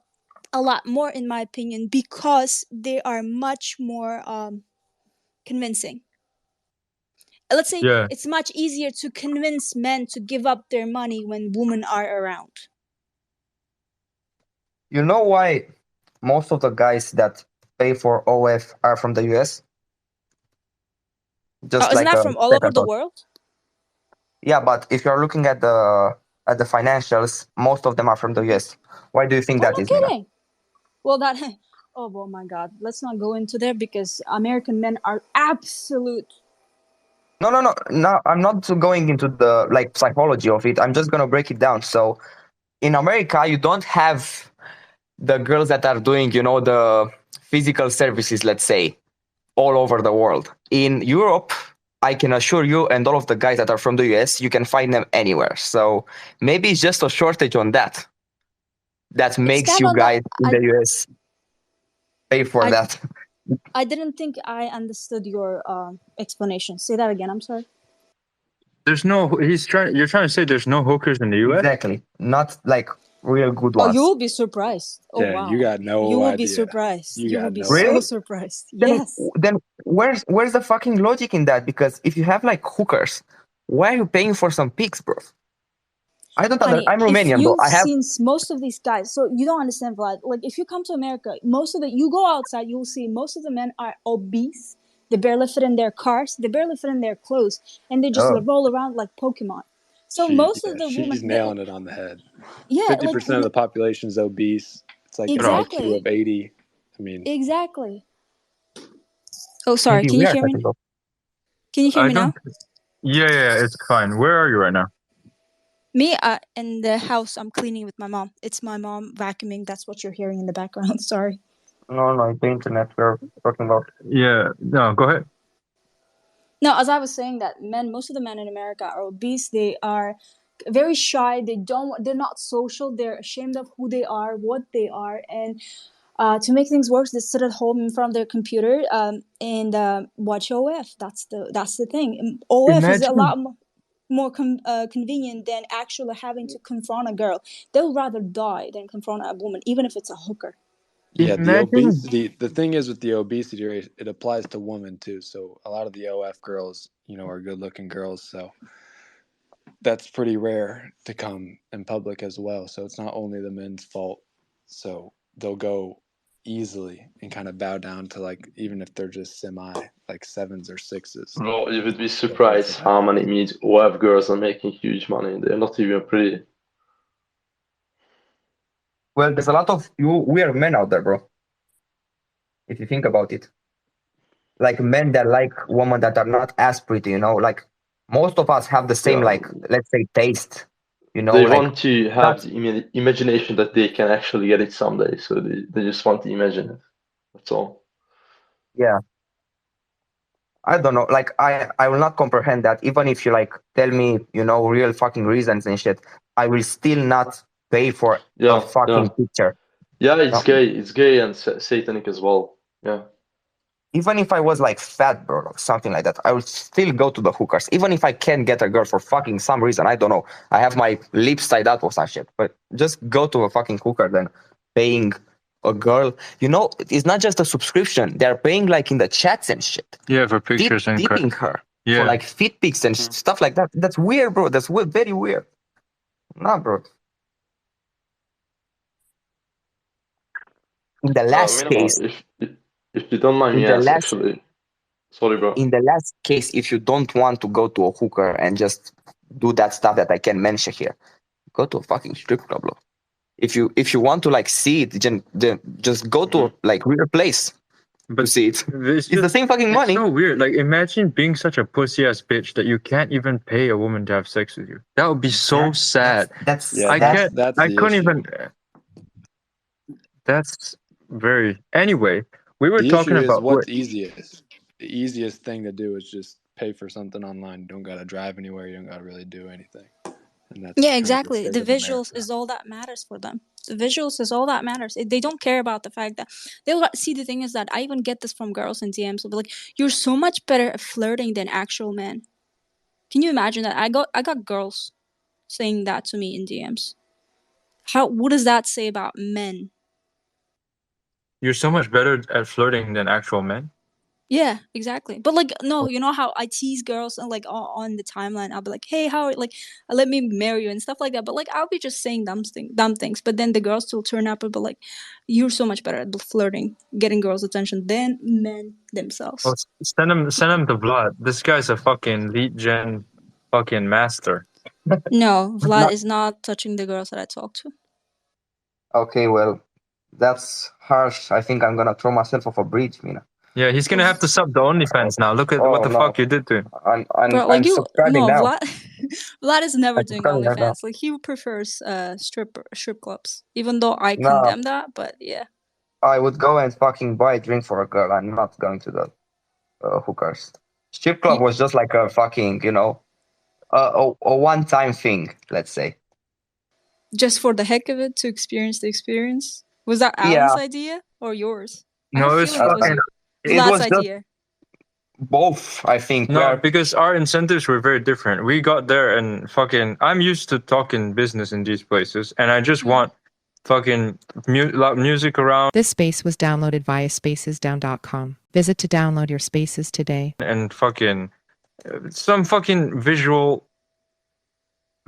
a lot more, in my opinion, because they are much more convincing. Let's say Yeah. it's much easier to convince men to give up their money when women are around. You know why most of the guys that pay for OF are from the US? Just Isn't like that a from all over second the thought. world? Yeah, but if you're looking at the financials, most of them are from the US. Why do you think Oh, that no is, Mina? kidding. Well, that. Oh my God. Let's not go into there because American men are absolute. No. I'm not going into the like psychology of it. I'm just gonna break it down. So in America, you don't have the girls that are doing, the physical services, let's say, all over the world. In Europe, I can assure you, and all of the guys that are from the US, you can find them anywhere. So maybe it's just a shortage on that makes you Canada. guys in the US pay for I- that. I didn't think I understood your explanation. Say that again. I'm sorry. There's no. You're trying to say there's no hookers in the U.S. Exactly. Not like real good Oh, ones. you will be surprised. Oh, Yeah, wow. you got no You will be idea. surprised. You You got will be no so Really? surprised. Then, Yes. then where's the fucking logic in that? Because if you have like hookers, why are you paying for some pigs, bro? I don't Honey, I'm if Romanian, bro. you've I have seen most of these guys, so you don't understand, Vlad. Like, if you come to America, you go outside, you will see most of the men are obese. They barely fit in their cars. They barely fit in their clothes, and they just Oh. roll around like Pokemon. So most of the she's women, nailing it on the head. yeah, 50% of the population is obese. It's like Exactly. an IQ of 80. I mean, exactly. Oh, sorry. maybe Can we you are hear me? talking about. Can you hear I me now? don't. Yeah, it's fine. Where are you right now? Me, in the house, I'm cleaning with my mom. It's my mom vacuuming. That's what you're hearing in the background. Sorry. No, the internet we're talking about. Yeah. No, go ahead. No, as I was saying, that most of the men in America are obese. They are very shy. They're not social. They're ashamed of who they are, what they are, and to make things worse, they sit at home in front of their computer and watch OF. That's the thing. OF is a Imagine- lot more convenient than actually having to confront a girl. They'll rather die than confront a woman, even if it's a hooker. yeah, the Imagine- obesity. The thing is with the obesity rate, it applies to women too. So a lot of the OF girls, are good-looking girls. So that's pretty rare to come in public as well. So it's not only the men's fault. So they'll go easily and kind of bow down to like, even if they're just like 7s or 6s. Bro, you would be surprised how many OF girls are making huge money. They're not even pretty. Well, there's a lot of weird men out there, bro. If you think about it, like men that like women that are not as pretty, like most of us have the same, Yeah. like, let's say, taste. They like, want to have the imagination that they can actually get it someday, so they just want to imagine it. That's all. yeah. I don't know. Like, I will not comprehend that. Even if you like tell me, real fucking reasons and shit, I will still not pay for a fucking picture. Yeah, it's No. gay. It's gay and satanic as well. Yeah. Even if I was like fat, bro, or something like that, I would still go to the hookers. Even if I can't get a girl for fucking some reason, I don't know. I have my lips tied up or some shit. But just go to a fucking hooker than paying a girl. It's not just a subscription. They're paying like in the chats and shit. Yeah, for pictures and Tipping her Yeah. for like fit pics and stuff like that. That's weird, bro. That's very weird. Nah, bro. In the last case, If you don't mind In me the asking, last- actually, sorry, bro. in the last case, if you don't want to go to a hooker and just do that stuff that I can mention here, go to a fucking strip club, bro. If you want to like see it, then just go to like real place to But see it. it's It's the same fucking money. so weird. Like, imagine being such a pussy ass bitch that you can't even pay a woman to have sex with you. That would be so sad. That's Yeah, I that's- can't. that's I the couldn't issue. even. That's very. Anyway, we were The talking issue is about what's easiest. The easiest thing to do is just pay for something online. You don't got to drive anywhere. You don't got to really do anything. And that's Yeah, kind of exactly. state The of visuals America. is all that matters for them. The visuals is all that matters. They don't care about the fact that they'll see. The thing is that I even get this from girls in DMs. They'll be like, "You're so much better at flirting than actual men." Can you imagine that? I got girls saying that to me in DMs. What does that say about men? You're so much better at flirting than actual men. Yeah, exactly. But like, no, you know how I tease girls and like on the timeline, I'll be like, "Hey, how like let me marry you" and stuff like that. But like, I'll be just saying dumb things. But then the girls will turn up and be like, "You're so much better at flirting, getting girls' attention than men themselves." Well, send him to Vlad. This guy's a fucking lead gen fucking master. No, Vlad is not touching the girls that I talk to. Okay, well, that's harsh. I think I'm gonna throw myself off a bridge, Mina. Yeah, he's gonna have to sub the OnlyFans now. Look at what the no. fuck you did to him. Bro, like I'm subscribing now. Vlad is never I'm doing subscribing right now. OnlyFans. Like he prefers strip clubs. Even though I No. condemn that, but yeah. I would go and fucking buy a drink for a girl. I'm not going to the hookers. Strip club was just like a fucking, a one-time thing, let's say. Just for the heck of it, to experience the experience. Was that Alan's idea or yours? No, it was fucking. Vlad's idea. Both, I think. No, because our incentives were very different. We got there and fucking. I'm used to talking business in these places, and I just want fucking loud music around. This space was downloaded via spacesdown.com. Visit to download your spaces today. And fucking some fucking visual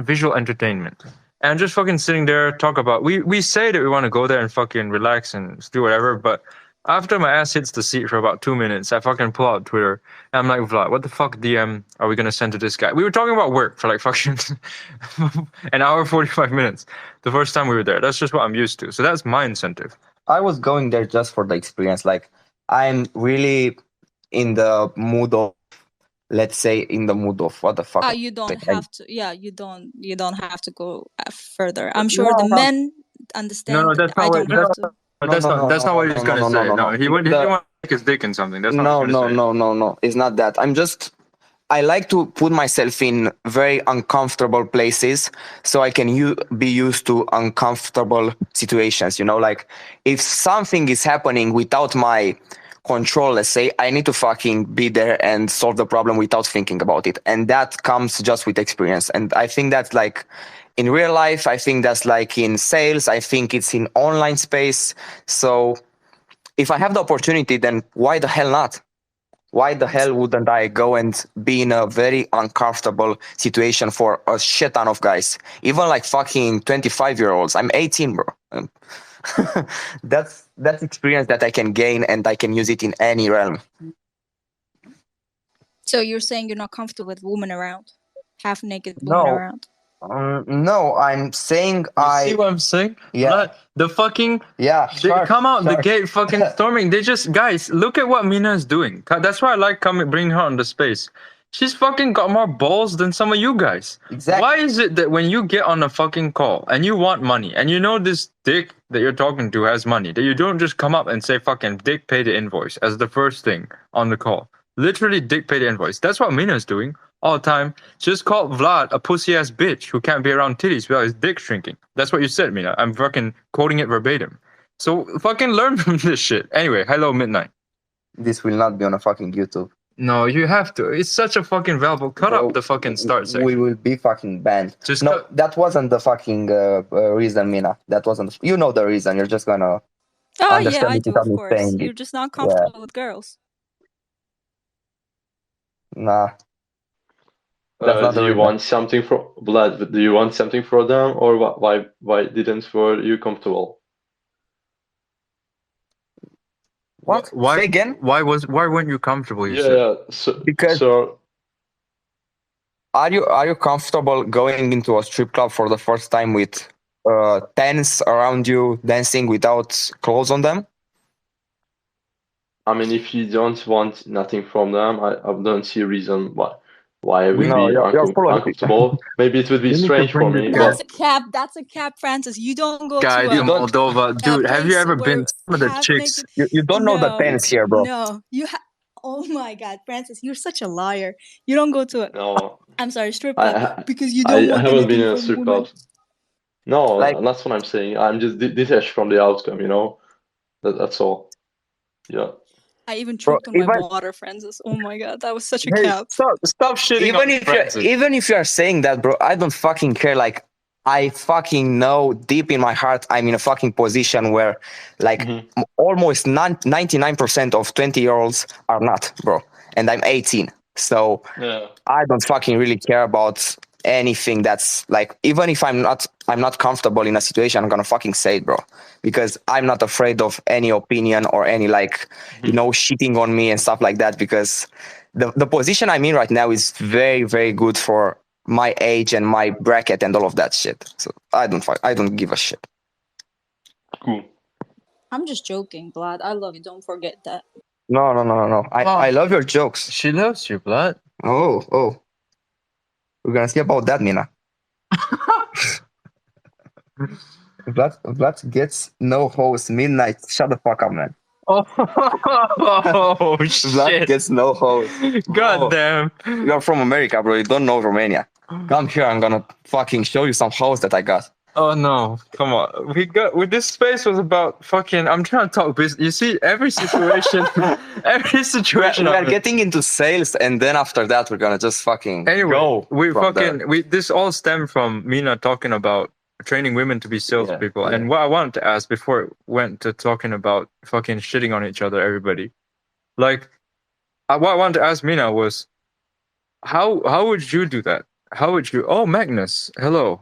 entertainment. And just fucking sitting there, talk about. We say that we want to go there and fucking relax and do whatever, but after my ass hits the seat for about 2 minutes, I fucking pull out Twitter and I'm like, Vlad, what the fuck DM are we gonna send to this guy? We were talking about work for like fucking an hour 45 minutes the first time we were there. That's just what I'm used to. So that's my incentive. I was going there just for the experience. Like, I'm really in the mood of, let's say, what the fuck. You don't have to. Yeah, you don't have to go further. I'm sure the men understand. No, that's not what. That's not what he's gonna say. No, he didn't want to take his dick in something. That's not no. It's not that. I like to put myself in very uncomfortable places so I can be used to uncomfortable situations. Like if something is happening without my control, let's say, I need to fucking be there and solve the problem without thinking about it. And that comes just with experience. And I think that's like in real life, I think that's like in sales, I think it's in online space. So if I have the opportunity, then why the hell not? Why the hell wouldn't I go and be in a very uncomfortable situation for a shit ton of guys? Even like fucking 25-year-olds. I'm 18, bro. That's experience that I can gain and I can use it in any realm. So you're saying you're not comfortable with women around? Half-naked women around? No, I'm saying see what I'm saying? Yeah. The fucking they come out the gate fucking storming. They just guys look at what Mina is doing. That's why I like bringing her on the space. She's fucking got more balls than some of you guys. Exactly. Why is it that when you get on a fucking call and you want money and you know this dick that you're talking to has money, that you don't just come up and say fucking dick pay the invoice as the first thing on the call? Literally dick pay the invoice. That's what Mina is doing all the time. Just call Vlad a pussy ass bitch who can't be around titties without his dick shrinking. That's what you said, Mina. I'm fucking quoting it verbatim. So fucking learn from this shit. Anyway, hello Midnight. This will not be on a fucking YouTube. No, you have to. It's such a fucking valuable. Cut up the fucking start section. We will be fucking banned. That wasn't the fucking reason, Mina. That wasn't. You know the reason. You're just gonna. Oh yeah, I do. Of course. You're just not comfortable with girls. Nah. Do you want something from Vlad? Do you want something for them, or why didn't were you comfortable? What? Why Say again? Why weren't you comfortable? Because are you comfortable going into a strip club for the first time with tens around you dancing without clothes on them? I mean, if you don't want nothing from them, I don't see a reason why I would be uncomfortable. Maybe it would be strange for me. That's a cap, Francis. You don't go to Moldova. Dude, have you ever been some of the chicks? You don't know the tens here, bro. No, oh my God, Francis, you're such a liar. You don't go to it. No. I'm sorry, strip club because you don't want I haven't been in a anything strip from club. women. No, that's what I'm saying. I'm just detached from the outcome, That's all. Yeah. I even tripped on my water, Francis. Oh my God, that was such a cap. Stop shitting Even if you are saying that, bro, I don't fucking care. Like, I fucking know deep in my heart I'm in a fucking position where like almost 99% of 20-year-olds are not, bro. And I'm 18. So Yeah. I don't fucking really care about anything that's like, even if I'm not comfortable in a situation, I'm gonna fucking say it, bro. Because I'm not afraid of any opinion or any like, shitting on me and stuff like that. Because the position I'm in right now is very, very good for my age and my bracket and all of that shit. So I don't give a shit. Cool. I'm just joking, Vlad. I love you. Don't forget that. No. I love your jokes. She loves you, blood. Oh. We're gonna see about that, Mina. Vlad gets no host midnight. Shut the fuck up, man. Oh, Vlad shit. gets no host. God damn. You're from America, bro. You don't know Romania. Come here. I'm gonna fucking show you some hosts that I got. Oh no, come on. This space was about fucking. I'm trying to talk business. You see, every situation. We are getting into sales, and then after that, we're gonna just fucking Anyway, go. we from fucking there. this all stemmed from Mina talking about training women to be salespeople. Yeah. And what I wanted to ask before it went to talking about fucking shitting on each other, everybody, like, what I wanted to ask Mina was, how would you do that? How would you? Oh, Magnus, hello.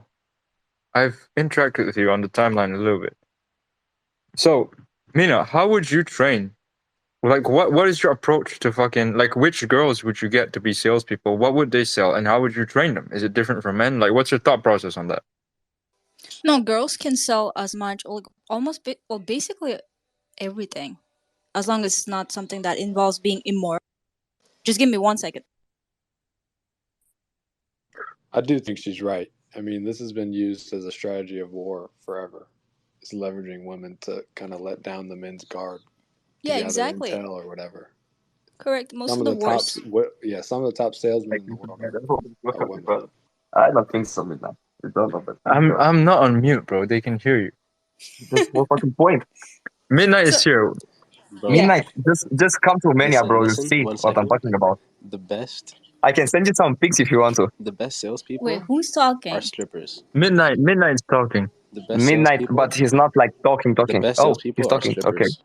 I've interacted with you on the timeline a little bit. So, Mina, how would you train? Like, what is your approach to fucking, like, which girls would you get to be salespeople? What would they sell, and how would you train them? Is it different from men? Like, what's your thought process on that? No, girls can sell as much, like basically everything, as long as it's not something that involves being immoral. Just give me 1 second. I do think she's right. I mean, this has been used as a strategy of war forever. It's leveraging women to kind of let down the men's guard. To Yeah, gather exactly. Intel or whatever. Correct. Most Some of of the the wars. some of the top salesmen in the world are women. I don't think so, Midnight. You don't know that. I'm not on mute, bro. They can hear you. That's what fucking point. Midnight is here. Bro, Yeah. Midnight, just come to Romania, listen, bro. You listen, see 1 what I'm second. talking about. The best I can send you some pics if you want to. salespeople Wait, who's talking? are strippers. Midnight's talking. The best Midnight, salespeople, but he's not like talking. the best Oh, salespeople he's are talking. Okay. strippers.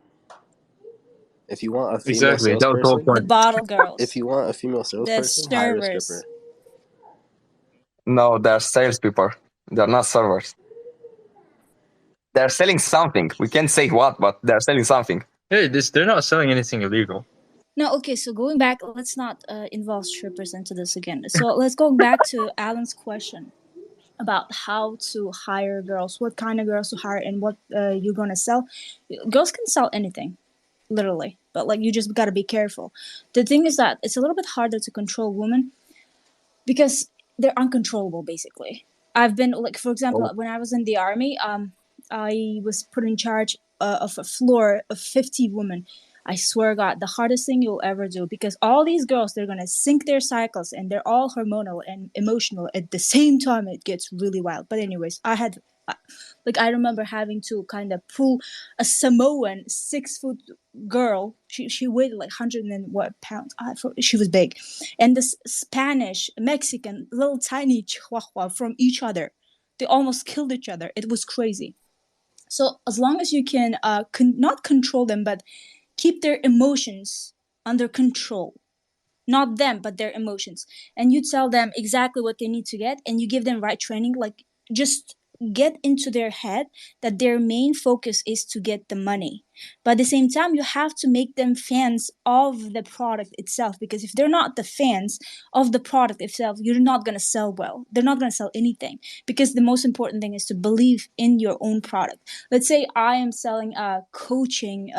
If you want a female Exactly. That was the whole salesperson, The point. bottle girls. if you want a female salesperson, hire a servers. stripper. No, they're salespeople. They're not servers. They're selling something. We can't say what, but they're selling something. Hey, they're not selling anything illegal. No, okay, so going back, let's not involve strippers into this again. So let's go back to Alan's question about how to hire girls, what kind of girls to hire, and what you're going to sell. Girls can sell anything, literally, but like you just got to be careful. The thing is that it's a little bit harder to control women because they're uncontrollable, basically. I've been, like, for example, when I was in the army, I was put in charge of a floor of 50 women. I swear God, the hardest thing you'll ever do, because all these girls, they're gonna sync their cycles and they're all hormonal and emotional at the same time. It gets really wild. But anyways, I remember having to kind of pull a Samoan 6-foot girl. She weighed like 100 and what pounds? She was big, and this Spanish, Mexican, little tiny Chihuahua from each other. They almost killed each other. It was crazy. So as long as you can not control them, but keep their emotions under control. Not them, but their emotions. And you tell them exactly what they need to get, and you give them right training. Like, just get into their head that their main focus is to get the money. But at the same time, you have to make them fans of the product itself, because if they're not the fans of the product itself, you're not going to sell well. They're not going to sell anything, because the most important thing is to believe in your own product. Let's say I am selling coaching,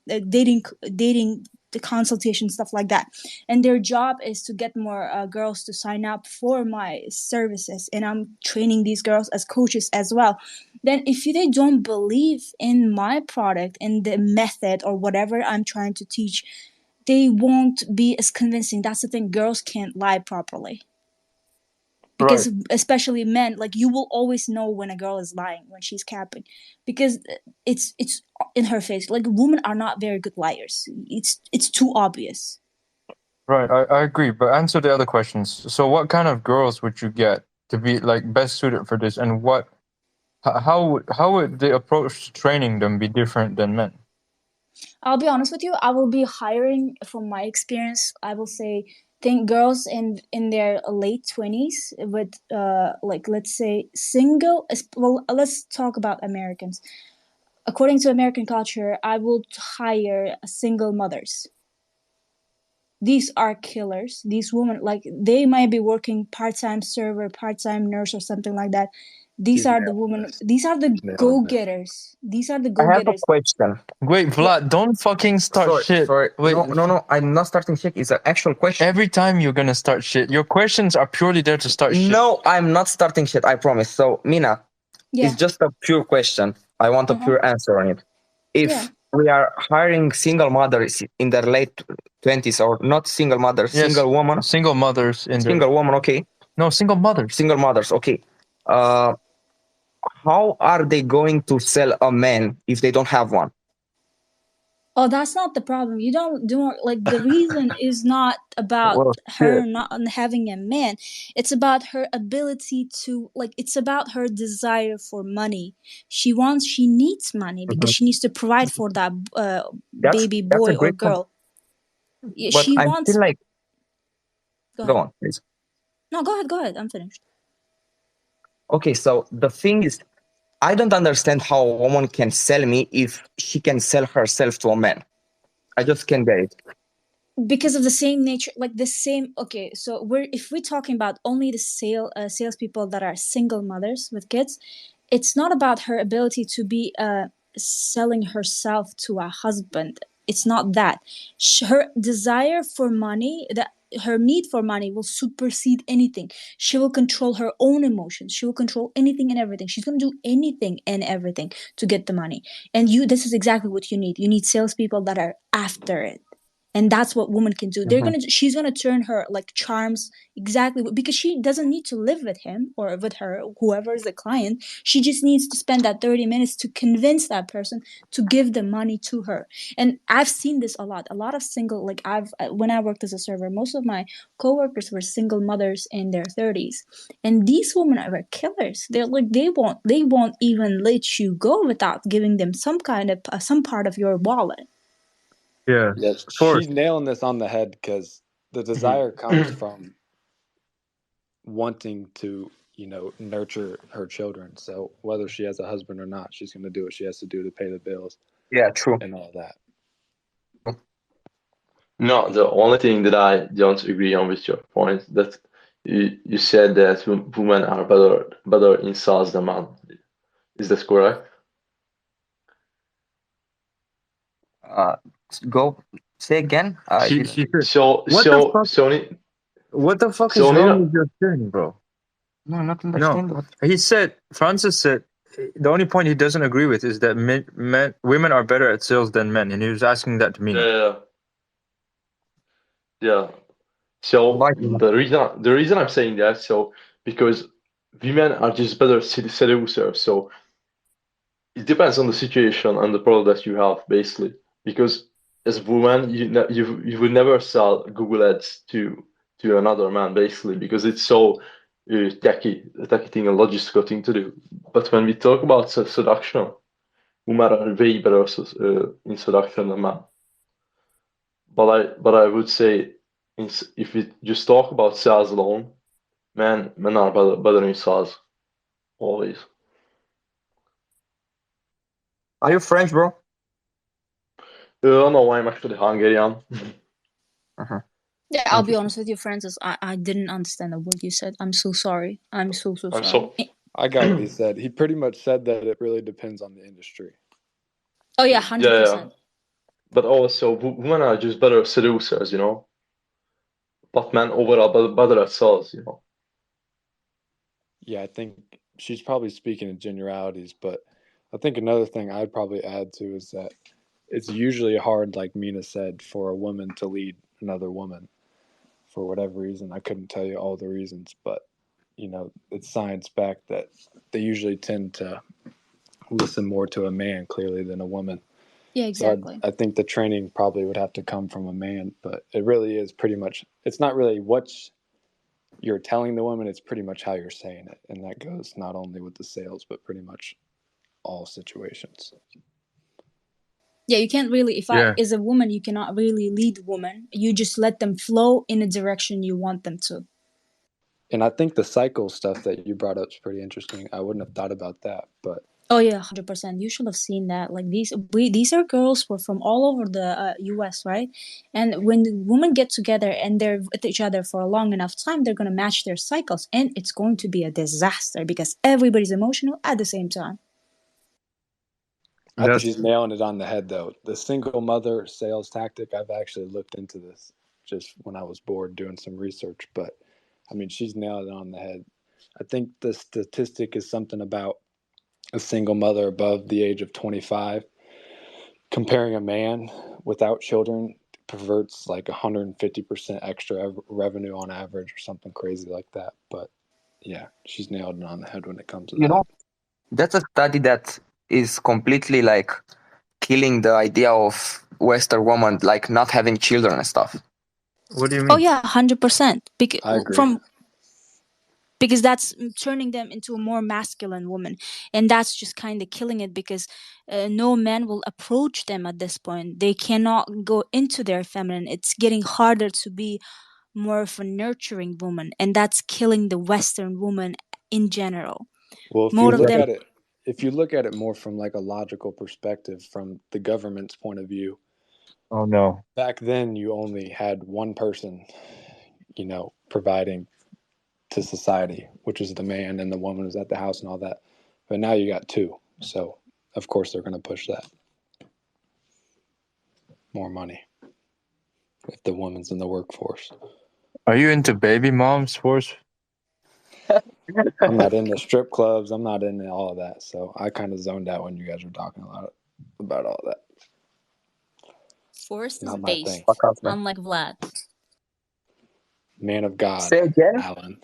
dating the consultation, stuff like that, and their job is to get more girls to sign up for my services, and I'm training these girls as coaches as well. Then if they don't believe in my product and the method or whatever I'm trying to teach, they won't be as convincing. That's the thing, girls can't lie properly, because especially men, like, you will always know when a girl is lying, when she's capping, because it's in her face. Like, women are not very good liars. It's too obvious. Right, I agree. But answer the other questions. So what kind of girls would you get to be, like, best suited for this, and what How would the approach to training them be different than men? I'll be honest with you. I will be hiring, from my experience, I will say, think girls in their late 20s with like, let's say, single. Well, let's talk about Americans. According to American culture, I will hire single mothers. These are killers. These women, like, they might be working part-time server, part-time nurse, or something like that. These are the women. These are the go-getters. These are the I have a go-getters. question. Wait, Vlad, don't fucking start shit. Sorry. Wait, No, I'm not starting shit. It's an actual question. every time you're gonna start shit. Your questions are purely there to start shit. No, I'm not starting shit. I promise. So, Mina, Yeah. it's just a pure question. I want a pure answer on it. If Yeah. we are hiring single mothers in their late 20s, or not single mothers, Yes. single woman, Single mothers in single woman, okay, No, single mothers. single mothers, okay. How are they going to sell a man if they don't have one? Oh, that's not the problem. You don't do like, the reason is not about Well, her shit. not having a man. It's about her ability to, like, it's about her desire for money. She needs money because she needs to provide for that baby That's a boy or great point. girl. Yeah, But she I'm wants. still like, Go go ahead. on, please. No, go ahead. I'm finished. Okay, so the thing is, I don't understand how a woman can sell me if she can sell herself to a man. I just can't get it. Because of the same nature, like the same. Okay, so if we're talking about only the salespeople that are single mothers with kids, it's not about her ability to be selling herself to a husband. It's not that. Her desire for money, her need for money, will supersede anything. She will control her own emotions. She will control anything and everything. She's going to do anything and everything to get the money. And this is exactly what you need. You need salespeople that are after it. And that's what women can do. She's gonna turn her, like, charms exactly, because she doesn't need to live with him or with her, whoever is the client. She just needs to spend that 30 minutes to convince that person to give the money to her. And I've seen this a lot. A lot of single, like, when I worked as a server, most of my coworkers were single mothers in their 30s, and these women are killers. They're like, they won't even let you go without giving them some kind of some part of your wallet. Yeah. She's nailing this on the head, because the desire comes from wanting to, nurture her children. So whether she has a husband or not, she's going to do what she has to do to pay the bills. Yeah, true. And all that. No, the only thing that I don't agree on with your point, that you said that women are better in sales than men. Is that correct? Go say again. So what the fuck is So, wrong Nina- with your thing, bro? No, not understand. No, Francis said the only point he doesn't agree with is that women are better at sales than men, and he was asking that to me. Yeah. So Why? the reason I'm saying that, so because women are just better seducers. So it depends on the situation and the product that you have, basically. Because as a woman, you will never sell Google Ads to another man, basically, because it's so tacky thing and logistical thing to do. But when we talk about seduction, women are way better in seduction than men. But I would say, if we just talk about sales alone, men are better in sales, always. Are you French, bro? No, I'm actually Hungarian. Yeah, I'll be honest with you, Francis. I didn't understand a word you said. I'm so sorry. I'm so sorry. I got what he said. He pretty much said that it really depends on the industry. Oh yeah, 100%. Yeah. But also, women are just better seducers, But men overall better at sales, Yeah, I think she's probably speaking in generalities, but I think another thing I'd probably add to is that it's usually hard, like Mina said, for a woman to lead another woman for whatever reason. I couldn't tell you all the reasons, but it's science backed that they usually tend to listen more to a man, clearly, than a woman. Yeah, exactly. So I think the training probably would have to come from a man, but it really is pretty much, it's not really you're telling the woman, it's pretty much how you're saying it. And that goes not only with the sales, but pretty much all situations. Yeah, you can't really, if Yeah. I as a woman, you cannot really lead women. You just let them flow in a direction you want them to. And I think the cycle stuff that you brought up is pretty interesting. I wouldn't have thought about that, but Oh yeah, 100%. You should have seen that. Like these are girls who are from all over the U.S., right? And when the women get together and they're with each other for a long enough time, they're gonna match their cycles, and it's going to be a disaster because everybody's emotional at the same time. I think she's nailing it on the head, though. The single mother sales tactic, I've actually looked into this just when I was bored doing some research, but I mean, she's nailed it on the head. I think the statistic is something about a single mother above the age of 25 comparing a man without children perverts like 150% extra revenue on average or something crazy like that. But yeah, she's nailed it on the head when it comes to You that. know, that's a study that is completely like killing the idea of Western woman like not having children and stuff. What do you mean? Oh yeah, 100%. I agree. Because that's turning them into a more masculine woman, and that's just kind of killing it because no man will approach them at this point. They cannot go into their feminine. It's getting harder to be more of a nurturing woman, and that's killing the Western woman in general. Well, if you look at it more from like a logical perspective, from the government's point of view, oh no, back then you only had one person, providing to society, which is the man, and the woman is at the house and all that. But now you got two, so of course they're going to push that. More money if the woman's in the workforce. Are you into baby moms, Force? I'm not into strip clubs. I'm not into all of that. So I kind of zoned out when you guys were talking about all that. Force is Not my based, thing. unlike Vlad. Man of God. Say again? Alan.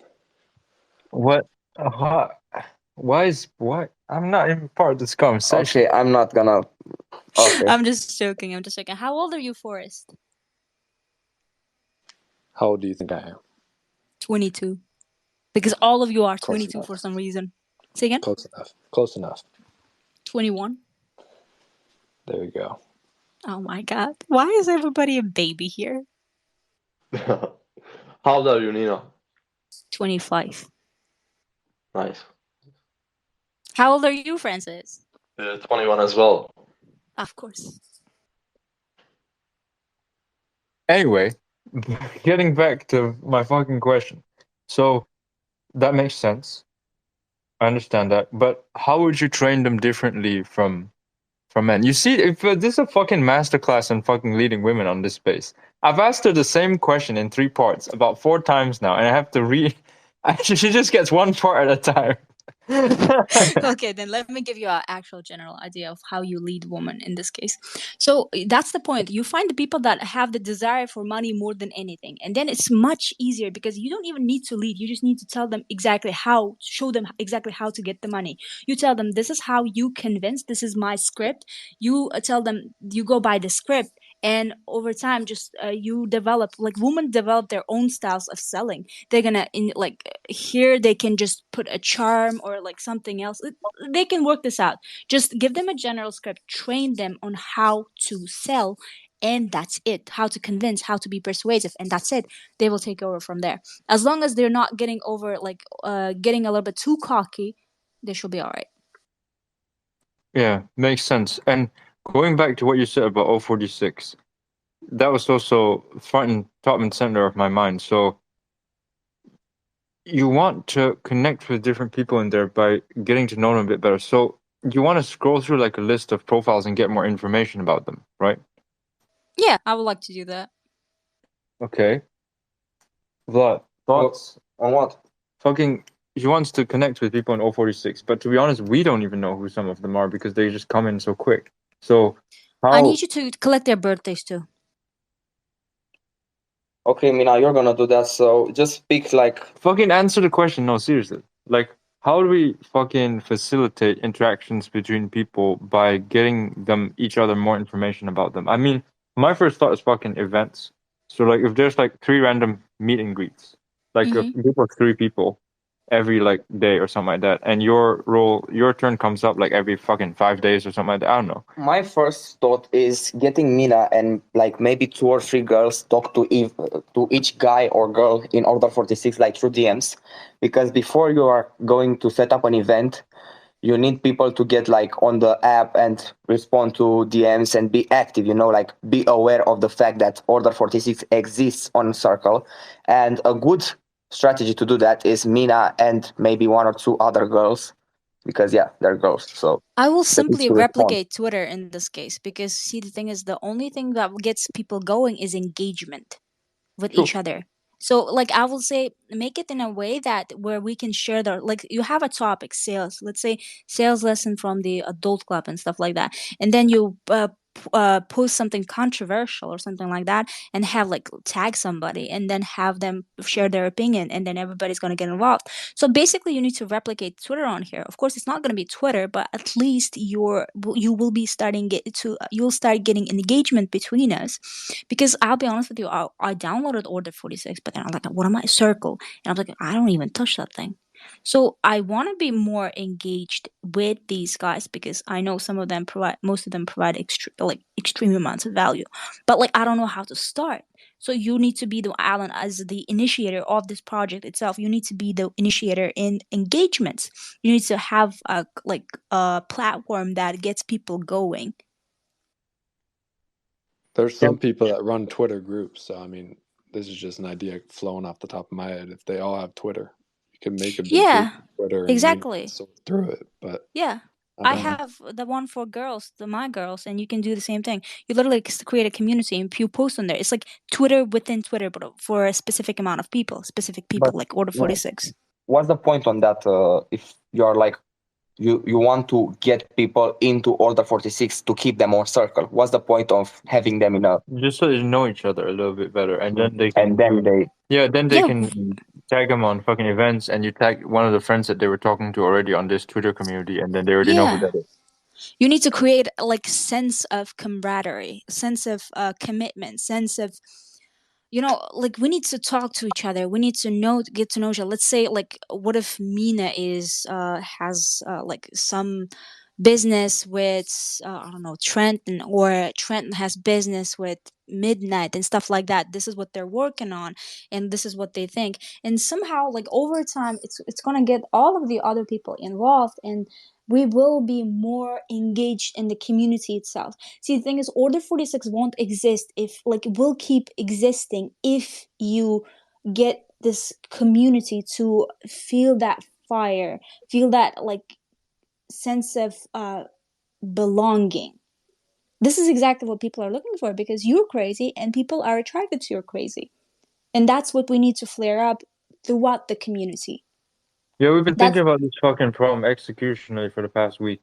What? Why? I'm not even part of this conversation. Okay, I'm not gonna. Okay. I'm just joking. How old are you, Forrest? How old do you think I am? 22. Because all of you are Close 22 enough. for some reason. Say again? Close enough. 21. There you go. Oh my god. Why is everybody a baby here? How old are you, Nina? 25. Nice. How old are you, Francis? 21 as well. Of course. Anyway, getting back to my fucking question. So, that makes sense. I understand that. But how would you train them differently from men? You see, if this is a fucking masterclass in fucking leading women on this space. I've asked her the same question in 3 parts about 4 times now, and I have to Actually, she just gets one part at a time. Okay, then let me give you an actual general idea of how you lead women in this case. So that's the point. You find the people that have the desire for money more than anything, and then it's much easier because you don't even need to lead. You just need to tell them exactly how, show them exactly how to get the money. You tell them, this is how you convince, this is my script. You tell them, you go by the script, and over time just you develop, like, women develop their own styles of selling. They're gonna here they can just put a charm or like something else. They can work this out. Just give them a general script, train them on how to sell, and that's it. How to convince, how to be persuasive, and that's it. They will take over from there. As long as they're not getting over, getting a little bit too cocky, they should be all right. Yeah, makes sense. And going back to what you said about 046, that was also front and top and center of my mind. So you want to connect with different people in there by getting to know them a bit better. So you want to scroll through like a list of profiles and get more information about them, right? Yeah, I would like to do that. Okay. Vlad, thoughts? On what? Fucking, he wants to connect with people in 046, but to be honest, we don't even know who some of them are because they just come in so quick. So I need you to collect their birthdays too. Okay, Mina, you're gonna do that, so just pick like... Fucking answer the question, no, seriously. Like, how do we fucking facilitate interactions between people by getting them each other more information about them? I mean, my first thought is fucking events. So like if there's like 3 random meet and greets, like a group of 3 people every like day or something like that, and your turn comes up like every fucking 5 days or something like that. I don't know. My first thought is getting Mina and like maybe 2 or 3 girls talk to each guy or girl in Order 46 like through DMs, because before you are going to set up an event, you need people to get like on the app and respond to DMs and be active, like be aware of the fact that Order 46 exists on Circle. And a good strategy to do that is Mina and maybe 1 or 2 other girls, because they're girls. So I will simply replicate Twitter in this case, because see, the thing is, the only thing that gets people going is engagement with each other. So like I will say, make it in a way that where we can share like you have a topic, sales, let's say sales lesson from the adult club and stuff like that, and then you post something controversial or something like that, and have like tag somebody and then have them share their opinion, and then everybody's going to get involved. So basically you need to replicate Twitter on here. Of course it's not going to be Twitter, but at least you will be you'll start getting engagement between us. Because I'll be honest with you, I downloaded Order 46, but then I'm like, what am I, Circle? And I was like, I don't even touch that thing. So I want to be more engaged with these guys, because I know most of them provide extreme amounts of value, but like I don't know how to start. So you need to be Alan, as the initiator of this project itself. You need to be the initiator in engagements. You need to have a platform that gets people going. There's some people that run Twitter groups. So I mean, this is just an idea flowing off the top of my head. If they all have Twitter, you can make a big group on Twitter and exactly sort through it. But I have the one for girls, my girls, and you can do the same thing. You literally create a community and you post on there. It's like Twitter within Twitter, but for a specific amount of people, like Order 46. What's the point on that? If you're like, you want to get people into Order 46 to keep them on Circle, what's the point of having them in a... Just so they know each other a little bit better, and then they can... can tag them on fucking events, and you tag one of the friends that they were talking to already on this Twitter community, and then they already know who that is. You need to create like sense of camaraderie, sense of commitment, sense of, like we need to talk to each other. We need to get to know each other. Let's say like, what if Mina has like some business with I don't know, Trenton, or Trenton has business with Midnight and stuff like that. This is what they're working on, and this is what they think. And somehow, like over time, it's gonna get all of the other people involved, and we will be more engaged in the community itself. See, the thing is, Order 46 won't exist if, like, will keep existing if you get this community to feel that fire, feel that, like, sense of belonging. This is exactly what people are looking for, because you're crazy and people are attracted to your crazy. And that's what we need to flare up throughout the community. Yeah, we've been thinking about this fucking problem executionally for the past week.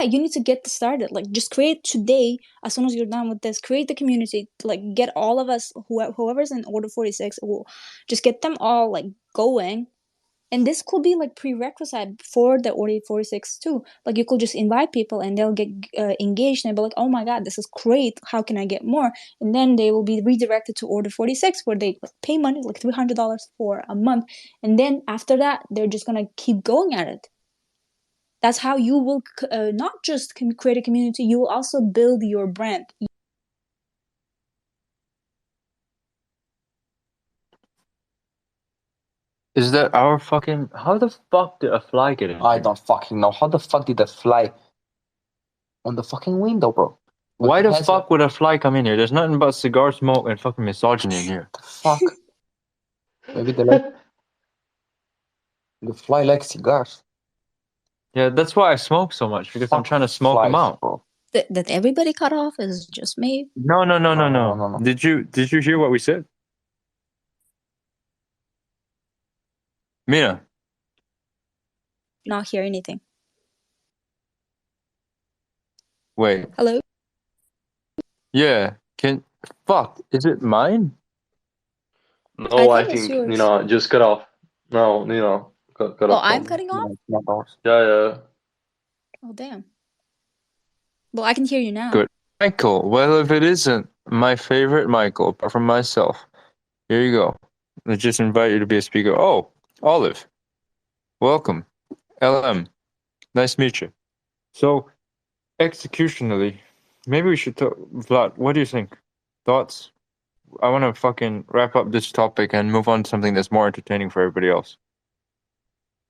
You need to get this started. Like, just create today, as soon as you're done with this, create the community, like get all of us, whoever's in Order 46, just get them all like going. And this could be like prerequisite for the Order 46 too. Like, you could just invite people and they'll get engaged and be like, oh my god, this is great, how can I get more? And then they will be redirected to Order 46, where they pay money, like $300 for a month. And then after that, they're just gonna keep going at it. That's how you will not just create a community, you will also build your brand. Is that our fucking... How the fuck did a fly get in here? I don't fucking know. How the fuck did a fly on the fucking window, bro? Why the fuck would a fly come in here? There's nothing but cigar smoke and fucking misogyny in here. The fuck? Maybe the fly likes cigars. Yeah, that's why I smoke so much, because I'm trying to smoke them out. Bro. That everybody cut off is just me? No. Did you hear what we said? Mina? Not hear anything. Wait. Hello? Yeah. Fuck, is it mine? No, I think just cut off. No, cut off. Oh, I'm cutting off? Yeah. Oh, damn. Well, I can hear you now. Good. Michael. Well, if it isn't my favorite Michael, apart from myself, here you go. Let's just invite you to be a speaker. Oh, Olive. Welcome. LM. Nice to meet you. So, executionally, maybe we should talk. Vlad, what do you think? Thoughts? I want to fucking wrap up this topic and move on to something that's more entertaining for everybody else.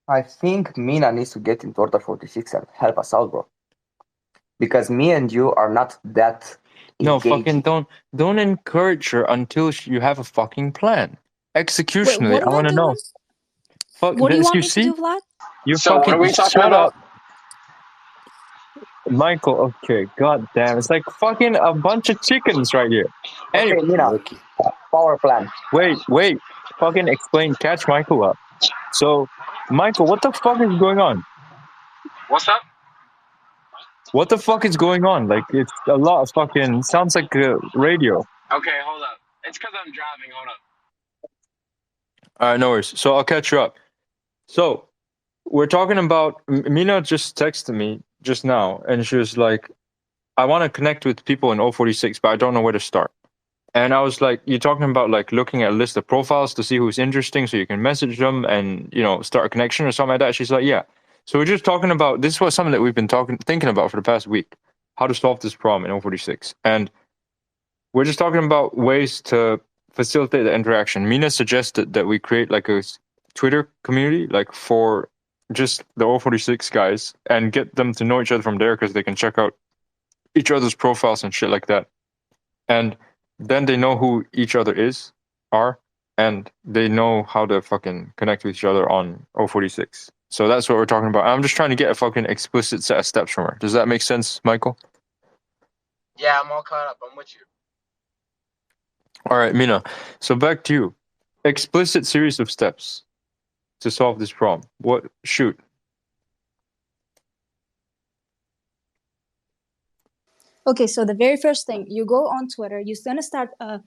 I think Mina needs to get into Order 46 and help us out, bro. Because me and you are not that No, engaged. fucking don't encourage her until you have a fucking plan. Wait, Executionally, what I am I want to know. doing? Fuck, What do you this, want you me to see? do, Vlad? You So what fucking are we talking shut about? up, Michael. Okay, god damn, it's like fucking a bunch of chickens right here. Anyway, Okay, Mina, Rookie. power plan. wait, fucking explain. Catch Michael up. So, Michael, what the fuck is going on? What's up? What the fuck is going on? Like, it's a lot of fucking. Sounds like radio. Okay, hold up. It's because I'm driving. Hold up. All right, no worries. So I'll catch you up. So we're talking about Mina just texted me just now, and she was like, "I want to connect with people in 046, but I don't know where to start." And I was like, "You're talking about like looking at a list of profiles to see who's interesting, so you can message them and start a connection or something like that." She's like, "Yeah." So we're just talking about this was something that we've been thinking about for the past week, how to solve this problem in 046, and we're just talking about ways to facilitate the interaction. Mina suggested that we create like a Twitter community, like for just the 046 guys, and get them to know each other from there because they can check out each other's profiles and shit like that. And then they know who each other are, and they know how to fucking connect with each other on 046. So that's what we're talking about. I'm just trying to get a fucking explicit set of steps from her. Does that make sense, Michael? Yeah, I'm all caught up. I'm with you. All right, Mina. So back to you. Explicit series of steps to solve this problem. What? Shoot. Okay, so the very first thing, you go on Twitter, you're going to start a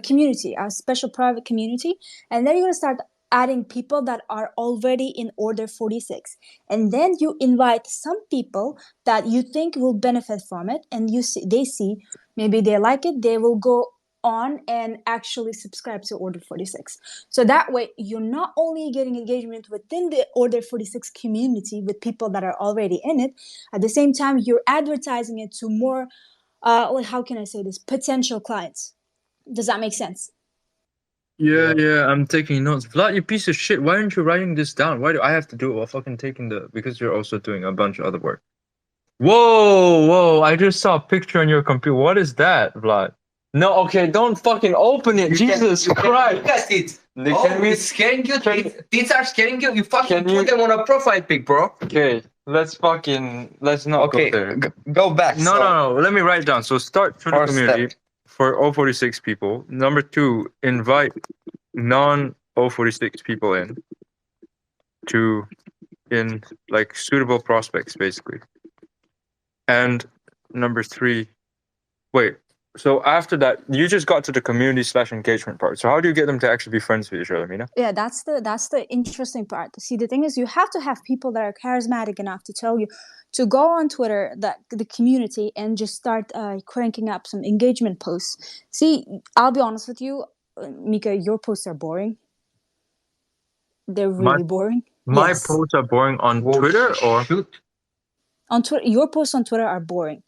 community, a special private community, and then you're going to start adding people that are already in Order 46. And then you invite some people that you think will benefit from it, and they see, maybe they like it, they will go on and actually subscribe to Order 46. So that way, you're not only getting engagement within the Order 46 community with people that are already in it, at the same time, you're advertising it to more, like, how can I say this, potential clients. Does that make sense? Yeah, I'm taking notes. Vlad, you piece of shit. Why aren't you writing this down? Why do I have to do it while fucking taking because you're also doing a bunch of other work. Whoa, I just saw a picture on your computer. What is that, Vlad? No, okay, don't fucking open it. Jesus Christ. Look at it. Can we- It's scaring you. These are scaring you. You fucking Can you- put them on a profile pic, bro. Okay, let's not Okay, go there. go back. No. Let me write down. So start through the First community step. for 046 people. Number 2, invite non-046 people in like suitable prospects, basically. And number 3, wait. So after that, you just got to the community/engagement part. So how do you get them to actually be friends with each other, Mina? Yeah, that's the interesting part. See, the thing is, you have to have people that are charismatic enough to tell you to go on Twitter, the community, and just start cranking up some engagement posts. See, I'll be honest with you, Mika, your posts are boring. They're really boring. My Yes. posts are boring on Twitter or Shoot. On Twitter, your posts on Twitter are boring.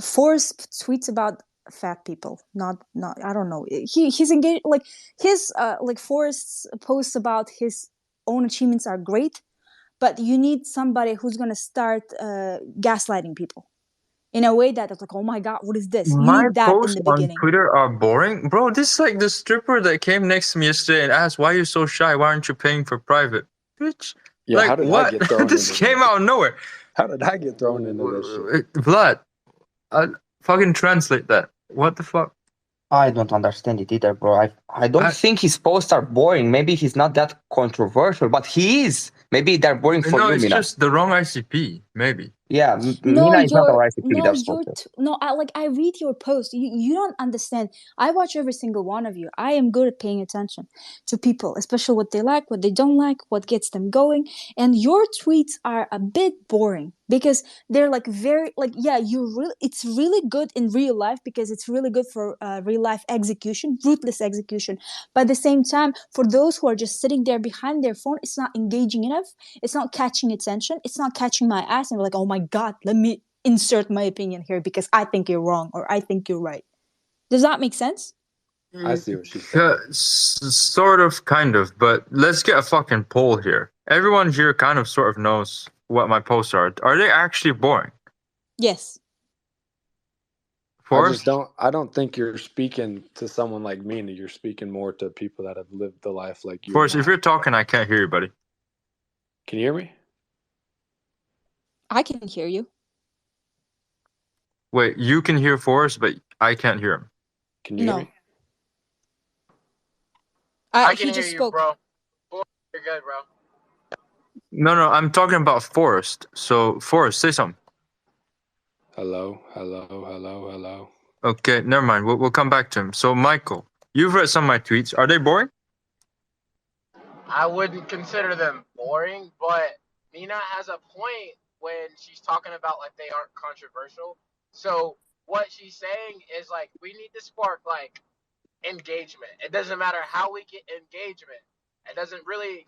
Forrest tweets about fat people. Not. I don't know. He's engaged. Like his Forrest's posts about his own achievements are great, but you need somebody who's gonna start gaslighting people in a way that it's like, oh my god, what is this? You my need that in posts the on beginning. Twitter are boring, bro. This is like the stripper that came next to me yesterday and asked, "Why are you so shy? Why aren't you paying for private?" Bitch, Yeah, like how did what? I get thrown This into came this? out of nowhere. How did I get thrown into this shit? Vlad, fucking translate that. What the fuck? I don't understand it either, bro. I don't think his posts are boring. Maybe he's not that controversial, but he is. Maybe they're boring for No, you, it's Mina. just the wrong ICP, maybe. Yeah, No, Mina is not you're alright to pick no, their you're sponsor. no. I read your post. You don't understand. I watch every single one of you. I am good at paying attention to people, especially what they like, what they don't like, what gets them going. And your tweets are a bit boring because they're like very like yeah. It's really good in real life because it's really good for real life execution, ruthless execution. But at the same time, for those who are just sitting there behind their phone, it's not engaging enough. It's not catching attention. It's not catching my ass and we're like, oh my God, let me insert my opinion here because I think you're wrong or I think you're right. Does that make sense? I see what she's saying. Sort of, kind of, but let's get a fucking poll here. Everyone here kind of sort of knows what my posts are. Are they actually boring? Yes. I don't think you're speaking to someone like Mina. You're speaking more to people that have lived the life like you. Forrest, if you're talking, I can't hear you, buddy. Can you hear me? I can hear you. Wait, you can hear Forrest, but I can't hear him. Can you hear me? I can hear you, bro. You're good, bro. No, I'm talking about Forrest. So, Forrest, say something. Hello, hello, hello, hello. Okay, never mind. We'll come back to him. So, Michael, you've read some of my tweets. Are they boring? I wouldn't consider them boring, but Mina has a point when she's talking about like they aren't controversial. So what she's saying is like we need to spark like engagement. It doesn't matter how we get engagement. It doesn't really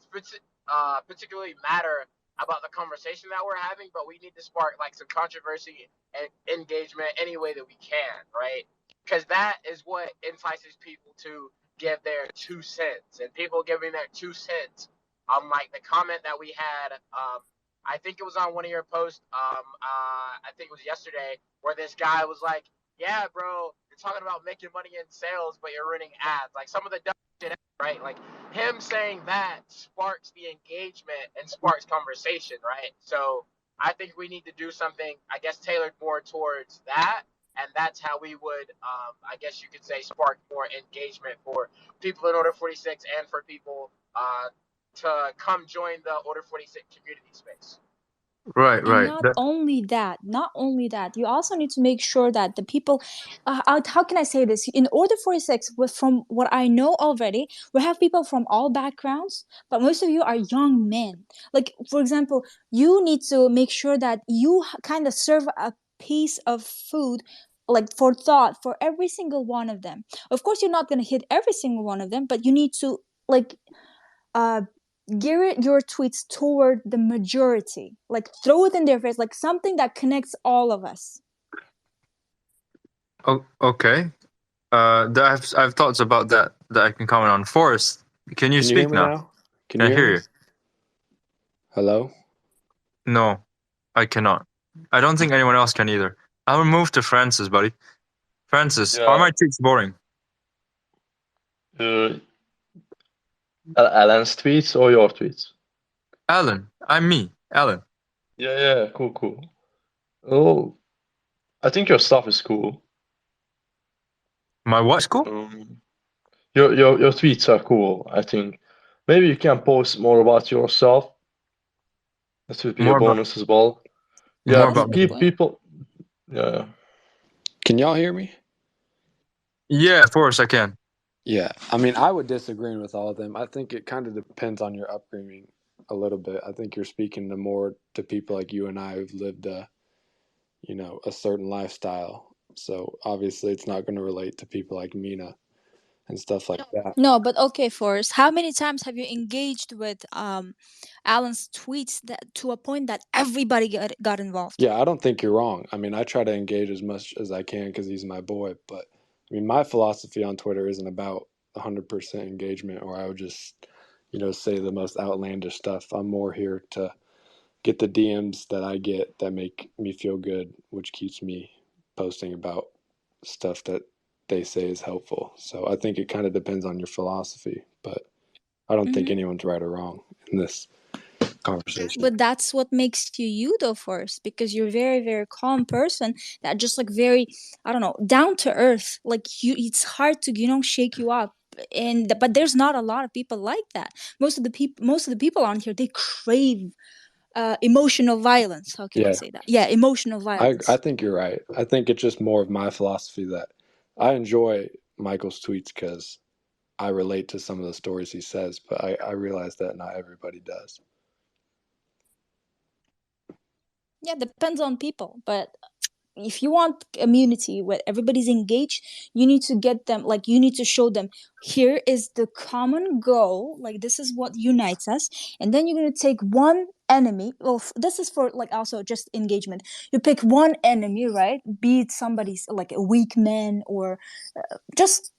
particularly matter about the conversation that we're having, but we need to spark like some controversy and engagement any way that we can, right? Because that is what entices people to give their 2 cents. And people giving their 2 cents on like the comment that we had, I think it was on one of your posts, I think it was yesterday, where this guy was like, yeah, bro, you're talking about making money in sales, but you're running ads. Like some of the dumb shit, right? Like him saying that sparks the engagement and sparks conversation, right? So I think we need to do something, I guess, tailored more towards that. And that's how we would, I guess you could say, spark more engagement for people in Order 46 and for people to come join the Order 46 community space. Right. And not only that, you also need to make sure that the people, how can I say this? In Order 46, from what I know already, we have people from all backgrounds, but most of you are young men. Like, for example, you need to make sure that you kind of serve a piece of food like for thought for every single one of them. Of course, you're not going to hit every single one of them, but you need to like gear your tweets toward the majority, like throw it in their face, like something that connects all of us. Oh, okay. I have thoughts about that I can comment on. Forrest, can you speak now? Can you hear you? Hello? No, I cannot. I don't think anyone else can either. I'll move to Francis, buddy. Francis, are my tweets boring? Alan's tweets or your tweets? Alan. I'm me. Alan. Yeah, cool. Oh, I think your stuff is cool. My what's cool? Your tweets are cool, I think. Maybe you can post more about yourself. That would be more a bonus as well. Yeah, people. Yeah. Can y'all hear me? Yeah, of course I can. Yeah, I mean, I would disagree with all of them. I think it kind of depends on your upbringing a little bit. I think you're speaking more to people like you and I who've lived a certain lifestyle. So obviously it's not going to relate to people like Mina and stuff like that. No, but okay, Forrest, how many times have you engaged with Alan's tweets to a point that everybody got involved? Yeah, I don't think you're wrong. I mean, I try to engage as much as I can because he's my boy. But I mean, my philosophy on Twitter isn't about 100% engagement, or I would just, say the most outlandish stuff. I'm more here to get the DMs that I get that make me feel good, which keeps me posting about stuff that they say is helpful. So I think it kind of depends on your philosophy, but I don't think anyone's right or wrong in this conversation. But that's what makes you though, Forrest, because you're a very, very calm person that just like very, I don't know, down to earth. Like it's hard to, shake you up. But there's not a lot of people like that. Most of the people on here, they crave emotional violence. How can I say that? Yeah, emotional violence. I think you're right. I think it's just more of my philosophy that I enjoy Michael's tweets because I relate to some of the stories he says, but I realize that not everybody does. Yeah, depends on people, but if you want community where everybody's engaged, you need to get them, like, you need to show them here is the common goal, like this is what unites us, and then you're going to take one enemy. Well, this is for like also just engagement. You pick one enemy, right? Be it somebody's like a weak man or just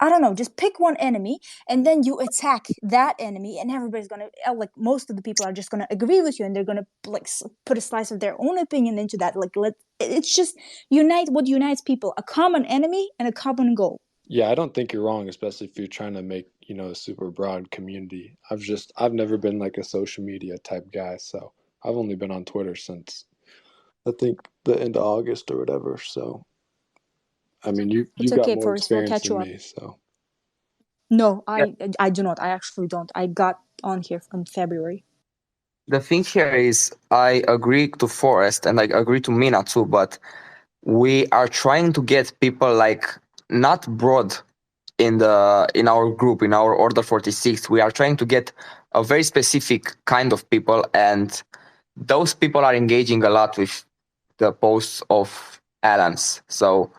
I don't know, just pick one enemy and then you attack that enemy, and everybody's gonna like most of the people are just gonna agree with you, and they're gonna like put a slice of their own opinion into that. Like it's just unite what unites people: a common enemy and a common goal. Yeah, I don't think you're wrong, especially if you're trying to make, you know, a super broad community. I've never been like a social media type guy, so I've only been on Twitter since I think the end of August or whatever. So I mean, you got okay, more Forrest, we'll experience catch you than up. me, so. No, I do not. I actually don't. I got on here in February. The thing here is, I agree to Forrest and I agree to Mina too, but we are trying to get people like not broad in our group, in our Order 46. We are trying to get a very specific kind of people, and those people are engaging a lot with the posts of Alan's. So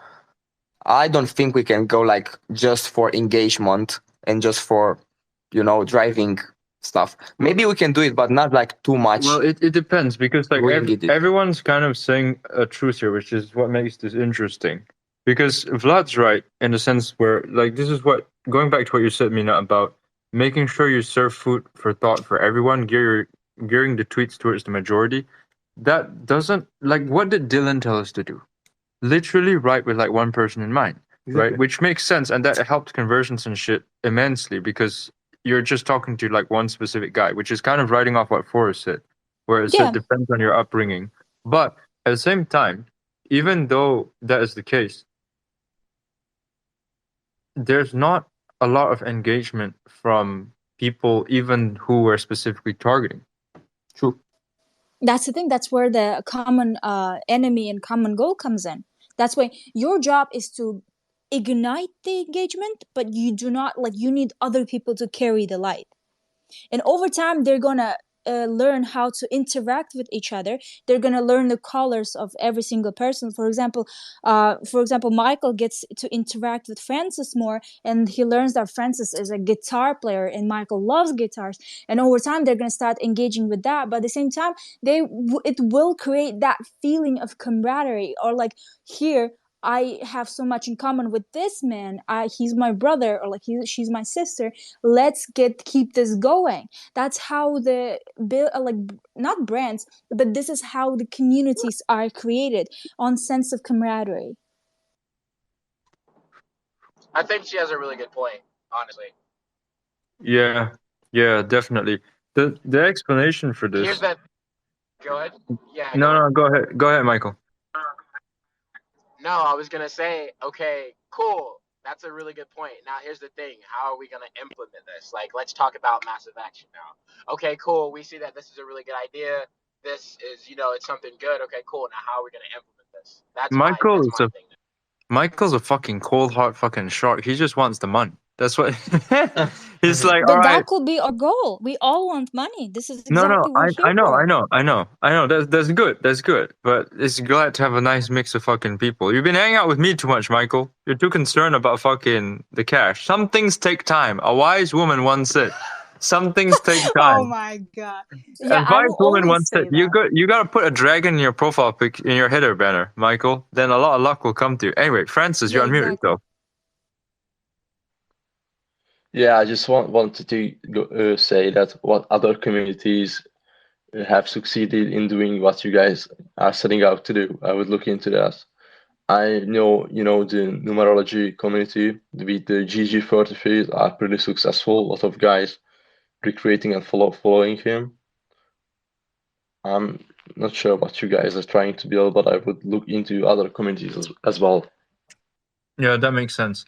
I don't think we can go like just for engagement and just for, you know, driving stuff. Maybe we can do it, but not like too much. Well, it depends, because like Really did. everyone's kind of saying a truth here, which is what makes this interesting. Because Vlad's right in the sense where, like, this is what, going back to what you said, Mina, about making sure you serve food for thought for everyone, gearing the tweets towards the majority. That doesn't, like, what did Dylan tell us to do? Literally write with like one person in mind, right? Which makes sense, and that helped conversions and shit immensely, because you're just talking to like one specific guy, which is kind of writing off what Forrest said, where it said depends on your upbringing. But at the same time, even though that is the case, there's not a lot of engagement from people even who we're specifically targeting. True. That's the thing. That's where the common enemy and common goal comes in. That's why your job is to ignite the engagement, but you do not, like, you need other people to carry the light. And over time, they're gonna learn how to interact with each other. They're gonna learn the colors of every single person. For example, Michael gets to interact with Francis more, and he learns that Francis is a guitar player, and Michael loves guitars. And over time, they're gonna start engaging with that. But at the same time, it will create that feeling of camaraderie, or like here. I have so much in common with this man. He's my brother, or like she's my sister. Let's keep this going. That's how the like not brands, but this is how the communities are created, on sense of camaraderie. I think she has a really good point, honestly. Yeah, definitely. The explanation for this. Here's that. Go ahead. Yeah. No, go ahead. Go ahead, Michael. No, I was gonna say, okay, cool. That's a really good point. Now, here's the thing. How are we going to implement this? Like, let's talk about massive action now. Okay, cool. We see that this is a really good idea. This is, it's something good. Okay, cool. Now, how are we going to implement this? That's my thing. Michael's a fucking cold heart fucking shark. He just wants the money. That's what he's like. But all right. That could be our goal. We all want money. This is exactly what I know. That's good. That's good. But it's glad to have a nice mix of fucking people. You've been hanging out with me too much, Michael. You're too concerned about fucking the cash. Some things take time. A wise woman once said, "Some things take time." Oh my god! Yeah, a wise woman once said, "You got to put a dragon in your profile pic in your header banner, Michael. Then a lot of luck will come to you." Anyway, Francis, you're on mute, though. Yeah, I just wanted to say that what other communities have succeeded in doing what you guys are setting out to do. I would look into that. I know, the numerology community with the GG33 are pretty successful. A lot of guys recreating and following him. I'm not sure what you guys are trying to build, but I would look into other communities as well. Yeah, that makes sense.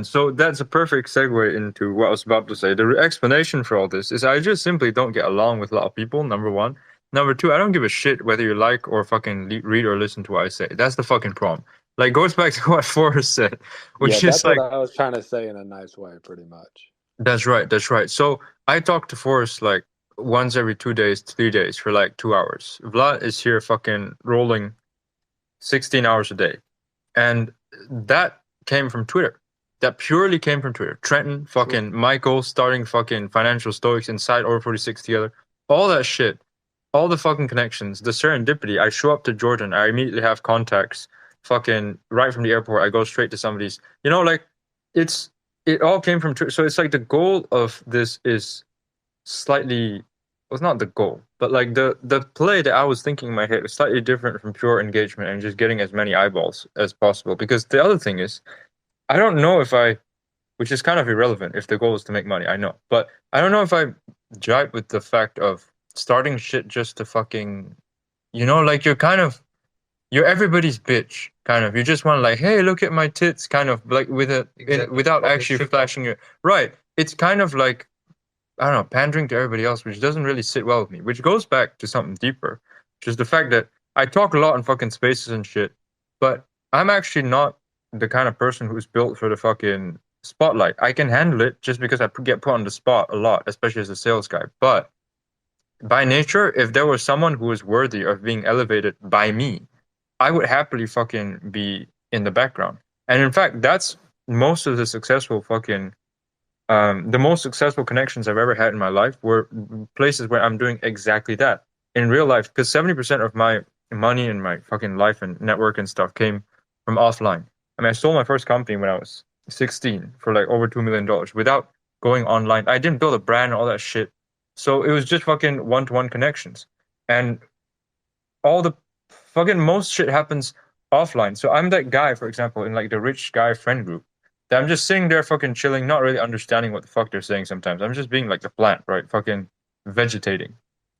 So that's a perfect segue into what I was about to say. The explanation for all this is I just simply don't get along with a lot of people, number one. Number two, I don't give a shit whether you like or fucking read or listen to what I say. That's the fucking problem. Like, goes back to what Forrest said, which Yeah, is that's like, what I was trying to say in a nice way, pretty much. that's right, that's right. So I talk to Forrest like once every 2 days, 3 days for like 2 hours. Vlad is here fucking rolling 16 hours a day. And that came from Twitter. That purely came from Twitter. Trenton, fucking Michael, starting fucking Financial Stoics inside Over 46 together. All that shit. All the fucking connections. The serendipity. I show up to Jordan. I immediately have contacts. Fucking right from the airport, I go straight to somebody's. You know, like, it all came from Twitter. So it's like the goal of this is slightly, well, it's not the goal, but like the play that I was thinking in my head was slightly different from pure engagement and just getting as many eyeballs as possible. Because the other thing is, I don't know if I, which is kind of irrelevant if the goal is to make money, I know, but I don't know if I jive with the fact of starting shit just to fucking, you know, like you're everybody's bitch, kind of. You just want to like, hey, look at my tits, kind of like without actually flashing your right. It's kind of like, I don't know, pandering to everybody else, which doesn't really sit well with me, which goes back to something deeper, which is the fact that I talk a lot in fucking spaces and shit, but I'm actually not the kind of person who's built for the fucking spotlight. I can handle it just because I get put on the spot a lot, especially as a sales guy. But by nature, if there was someone who was worthy of being elevated by me, I would happily fucking be in the background. And in fact, that's most of the successful fucking the most successful connections I've ever had in my life were places where I'm doing exactly that in real life. Because 70% of my money and my fucking life and network and stuff came from offline. I mean, I sold my first company when I was 16 for like over $2 million without going online. I didn't build a brand and all that shit. So it was just fucking one-to-one connections. And all the fucking most shit happens offline. So I'm that guy, for example, in like the rich guy friend group, that I'm just sitting there fucking chilling, not really understanding what the fuck they're saying sometimes. I'm just being like the plant, right? Fucking vegetating.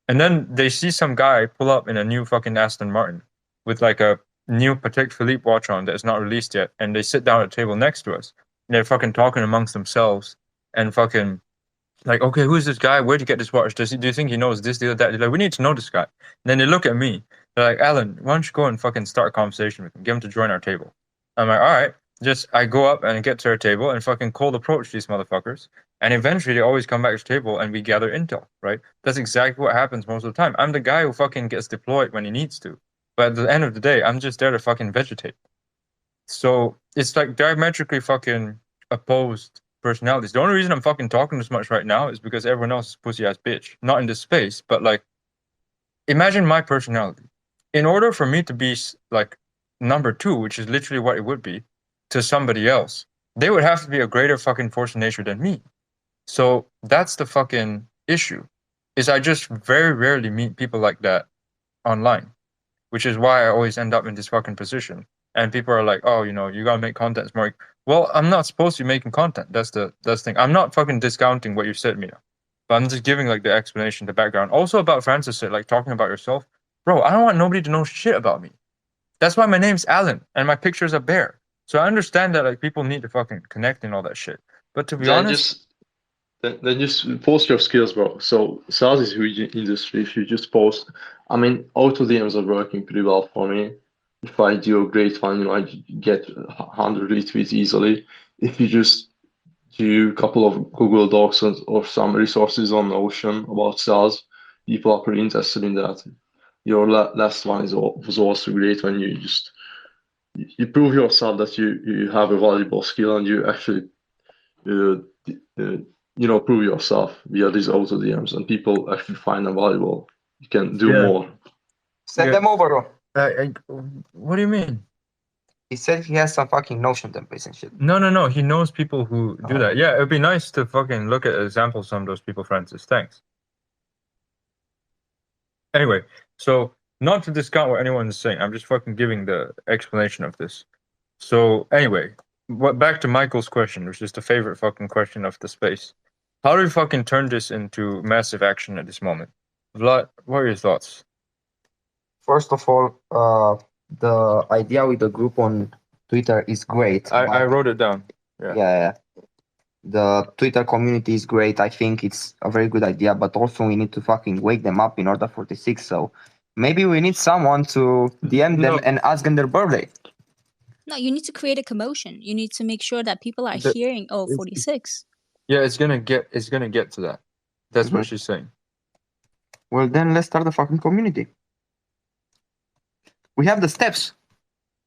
And then they see some guy pull up in a new fucking Aston Martin with like a new Patek Philippe watch on that is not released yet. And they sit down at a table next to us. And they're fucking talking amongst themselves and fucking like, okay, who is this guy? Where'd you get this watch? Do you think he knows this, the other, that? They're like, we need to know this guy. And then they look at me. They're like, Alan, why don't you go and fucking start a conversation with him? Get him to join our table. I'm like, all right. I go up and get to our table and fucking cold approach these motherfuckers. And eventually they always come back to the table and we gather intel, right? That's exactly what happens most of the time. I'm the guy who fucking gets deployed when he needs to. But at the end of the day, I'm just there to fucking vegetate. So it's like diametrically fucking opposed personalities. The only reason I'm fucking talking this much right now is because everyone else is pussy ass bitch. Not in this space, but like, imagine my personality. In order for me to be like number two, which is literally what it would be to somebody else, they would have to be a greater fucking force of nature than me. So that's the fucking issue, is I just very rarely meet people like that online, which is why I always end up in this fucking position. And people are like, oh, you know, you gotta make content more. Well, I'm not supposed to be making content. That's the thing. I'm not fucking discounting what you said, Mina. But I'm just giving like the explanation, the background. Also about Francis said, like talking about yourself. Bro, I don't want nobody to know shit about me. That's why my name's Alan and my picture's a bear. So I understand that like people need to fucking connect and all that shit. But to be honest, then just post your skills, bro. So sales is a huge industry. If you just post, I mean, auto DMs are working pretty well for me. If I do a great one, you know, I get 100 retweets easily. If you just do a couple of Google Docs or some resources on Notion about sales, people are pretty interested in that. Your last one was also great when you just you prove yourself that you have a valuable skill and you actually prove yourself via these auto DMs, and people actually find them valuable. You can do more. Send them over, bro. What do you mean? He said he has some fucking Notion templates and shit. No. He knows people who do that. Yeah, it'd be nice to fucking look at examples of some of those people, Francis. Thanks. Anyway, so not to discount what anyone is saying, I'm just fucking giving the explanation of this. So anyway, back to Michael's question, which is the favorite fucking question of the space. How do we fucking turn this into massive action at this moment? Vlad, what are your thoughts? First of all, the idea with the group on Twitter is great. I wrote it down. Yeah. the Twitter community is great. I think it's a very good idea, but also we need to fucking wake them up in Order 46. So maybe we need someone to DM them and ask them their birthday. No, you need to create a commotion. You need to make sure that people are The- hearing, oh, 46. Yeah, it's gonna get to that. That's what she's saying. Well, then let's start the fucking community. We have the steps.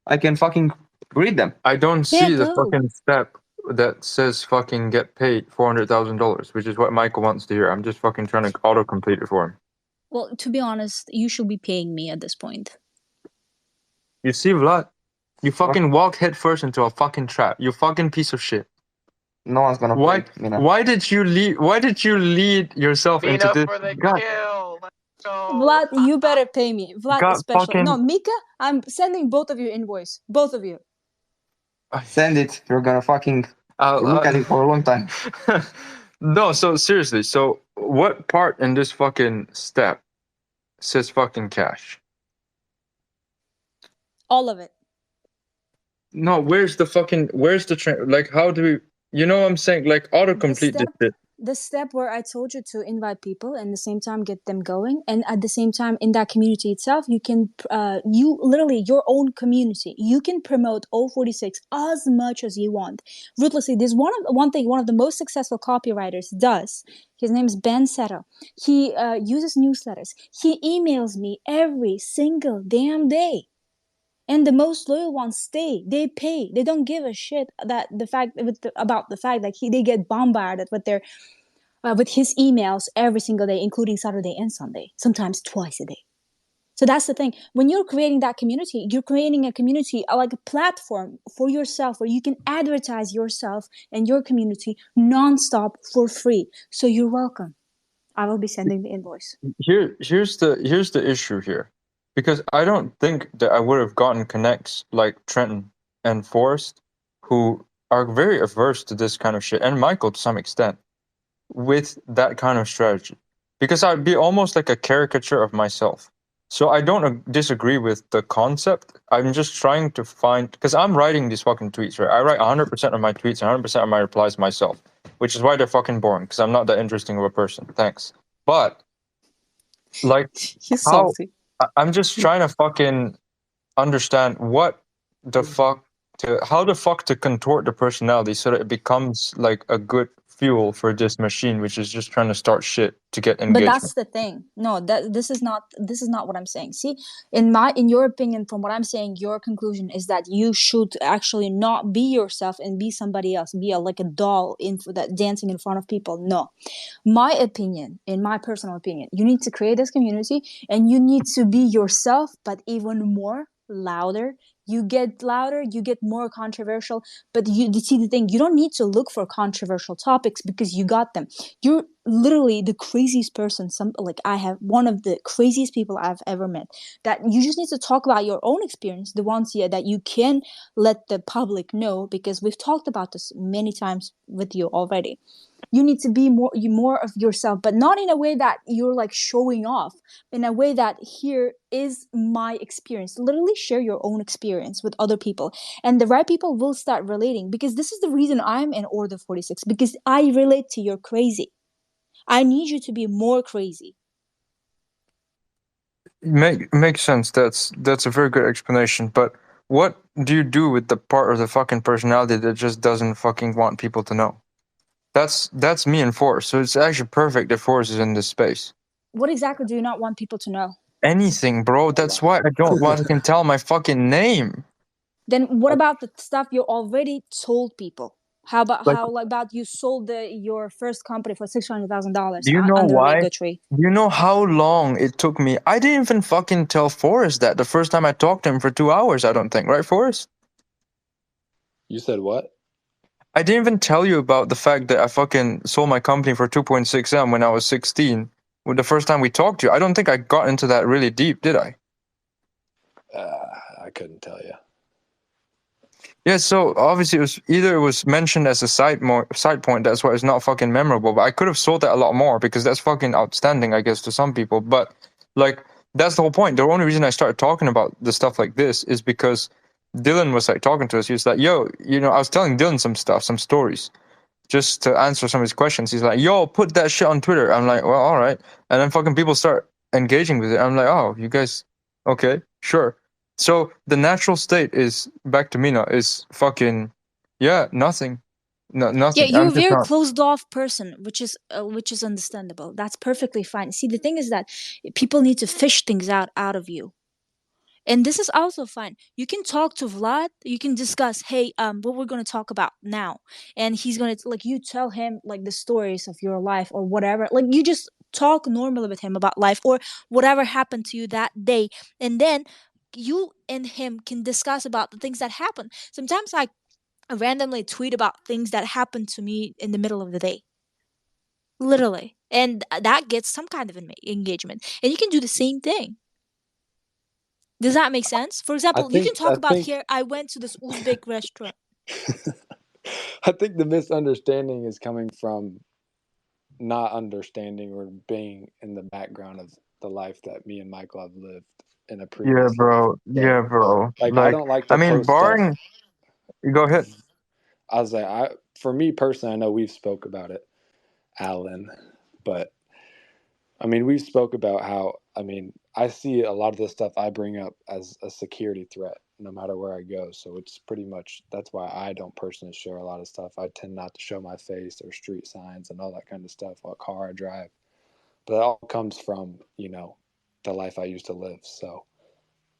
I can fucking read them. I don't Yeah, see the go. fucking step that says fucking get paid $400,000, which is what Michael wants to hear. I'm just fucking trying to auto-complete it for him. Well, to be honest, you should be paying me at this point. You see, Vlad? You fucking walk headfirst into a fucking trap. You fucking piece of shit. No one's gonna Why? pay, Mina. Why did you lead? Why did you lead yourself into Mina this? for the God, kill. Let's go. Vlad, you better pay me. Vlad, God especially. fucking- No, Mika, I'm sending both of you invoice. Both of you. Send it. You're gonna fucking look at it for a long time. No, so seriously, so what part in this fucking step says fucking cash? All of it. No, where's the like, how do we, you know what I'm saying? Like, autocomplete this shit. The step where I told you to invite people and at the same time get them going, and at the same time in that community itself, you can you literally your own community, you can promote O46 as much as you want ruthlessly. There's one thing one of the most successful copywriters does. His name is Ben Setto. He uses newsletters. He emails me every single damn day. And the most loyal ones stay. They pay. They don't give a shit about the fact that they get bombarded with their with his emails every single day, including Saturday and Sunday, sometimes twice a day. So that's the thing. When you're creating that community, you're creating a community, like a platform for yourself where you can advertise yourself and your community nonstop for free. So you're welcome. I will be sending the invoice. Here's the issue here. Because I don't think that I would have gotten connects like Trenton and Forrest, who are very averse to this kind of shit, and Michael to some extent, with that kind of strategy. Because I'd be almost like a caricature of myself. So I don't disagree with the concept. I'm just trying to find, because I'm writing these fucking tweets, right? I write 100% of my tweets and 100% of my replies myself, which is why they're fucking boring, because I'm not that interesting of a person. Thanks. But, like, He's salty. I'm just trying to fucking understand how the fuck to contort the personality so that it becomes like a good fuel for this machine, which is just trying to start shit to get engagement. But that's the thing. No, this is not what I'm saying. See, in your opinion, from what I'm saying, your conclusion is that you should actually not be yourself and be somebody else, be like a doll that dancing in front of people. No, my opinion, in my personal opinion, you need to create this community and you need to be yourself, but even more louder. You get louder, you get more controversial, but you see the thing, you don't need to look for controversial topics because you got them. You're literally the craziest person. I have one of the craziest people I've ever met. That you just need to talk about your own experience, the ones that you can let the public know, because we've talked about this many times with you already. You need to be more of yourself, but not in a way that you're like showing off, in a way that here is my experience. Literally share your own experience with other people, and the right people will start relating, because this is the reason I'm in Order 46, because I relate to your crazy. I need you to be more crazy. Makes sense. That's a very good explanation, but what do you do with the part of the fucking personality that just doesn't fucking want people to know? That's me and Forrest. So it's actually perfect that Forrest is in this space. What exactly do you not want people to know? Anything, bro. That's why I don't want to tell my fucking name. Then what about the stuff you already told people? How about you sold your first company for $600,000? Do you know under why? a mango tree? Do you know how long it took me? I didn't even fucking tell Forrest that the first time I talked to him for 2 hours. I don't think, right, Forrest? You said what? I didn't even tell you about the fact that I fucking sold my company for 2.6M when I was 16. The first time we talked to you, I don't think I got into that really deep, did I? I couldn't tell you. Yeah, so obviously it was mentioned as a side point. That's why it's not fucking memorable. But I could have sold that a lot more because that's fucking outstanding, I guess, to some people. But like that's the whole point. The only reason I started talking about the stuff like this is because Dylan was like talking to us. He was like, "Yo, I was telling Dylan some stuff, some stories." just to answer some of his questions. He's like, "Yo, put that shit on Twitter." I'm like, "Well, all right." And then fucking people start engaging with it. I'm like, "Oh, you guys, okay, sure." So the natural state is back to Mina is fucking, yeah, nothing, no, Yeah, nothing. you're a I'm just very not. closed off person, which is understandable. That's perfectly fine. See, the thing is that people need to fish things out of you. And this is also fine. You can talk to Vlad. You can discuss, hey, what we're gonna talk about now, and he's gonna like you tell him like the stories of your life or whatever. Like you just talk normally with him about life or whatever happened to you that day, and then you and him can discuss about the things that happen. Sometimes I randomly tweet about things that happened to me in the middle of the day, literally, and that gets some kind of engagement. And you can do the same thing. Does that make sense? For I example, you can think talk I about think here. I went to this Uzbek restaurant. I think the misunderstanding is coming from not understanding or being in the background of the life that me and Michael have lived in a Yeah, previous life. bro. Yeah, So, bro. like, I Like, don't like I to mean, post stuff. barring. Go ahead. I was like, for me personally, I know we've spoke about it, Alan, but I mean, we've spoke about how, I mean, I see a lot of the stuff I bring up as a security threat no matter where I go. So it's pretty much, that's why I don't personally share a lot of stuff. I tend not to show my face or street signs and all that kind of stuff, what car I drive. But it all comes from, the life I used to live. So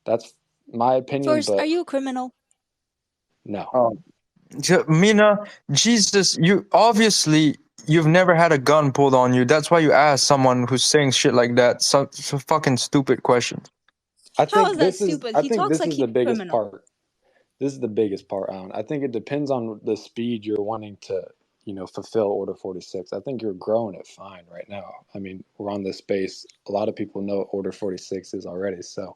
that's my opinion, First, but are you a criminal? no. Mina, Jesus, you've never had a gun pulled on you. That's why you ask someone who's saying shit like that some fucking stupid questions. I How think is that this is stupid? I He think talks this like is he's the a biggest criminal. part. This is the biggest part, Alan. I think it depends on the speed you're wanting to, fulfill Order 46. I think you're growing it fine right now. I mean, we're on this space. A lot of people know what Order 46 is already. So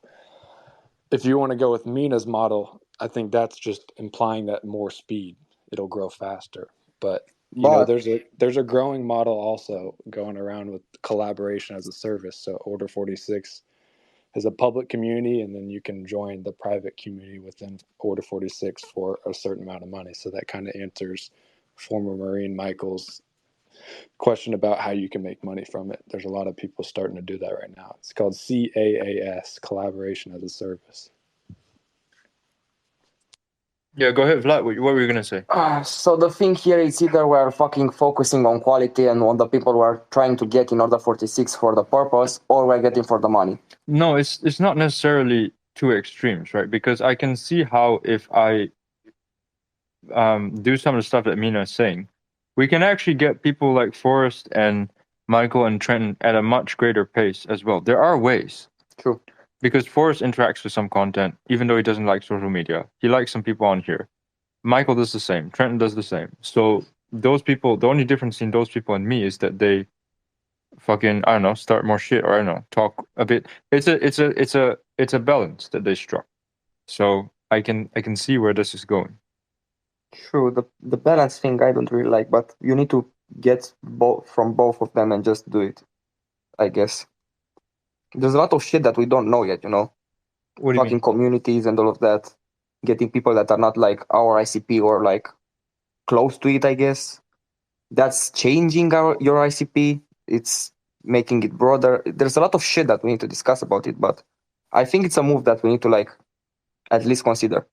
if you want to go with Mina's model, I think that's just implying that more speed, it'll grow faster. But But there's a growing model also going around with collaboration as a service. So Order 46 is a public community, and then you can join the private community within Order 46 for a certain amount of money. So that kind of answers former Marine Michael's question about how you can make money from it. There's a lot of people starting to do that right now. It's called CAAS, Collaboration as a Service. Yeah, go ahead, Vlad. What were you gonna say? so the thing here is either we're fucking focusing on quality and on the people we're trying to get in Order 46 for the purpose, or we're getting for the money. No, it's not necessarily two extremes, right? Because I can see how if I do some of the stuff that Mina is saying, we can actually get people like Forrest and Michael and Trenton at a much greater pace as well. There are ways. True. Because Forrest interacts with some content, even though he doesn't like social media. He likes some people on here. Michael does the same. Trenton does the same. So those people, the only difference in those people and me is that they fucking, I don't know, start more shit, or I don't know, talk a bit. It's a balance that they struck. So I can see where this is going. True. The balance thing I don't really like, but you need to get from both of them and just do it, I guess. There's a lot of shit that we don't know yet, What do you fucking mean? communities and all of that. Getting people that are not like our ICP or like close to it, I guess. That's changing your ICP. It's making it broader. There's a lot of shit that we need to discuss about it, but I think it's a move that we need to like at least consider.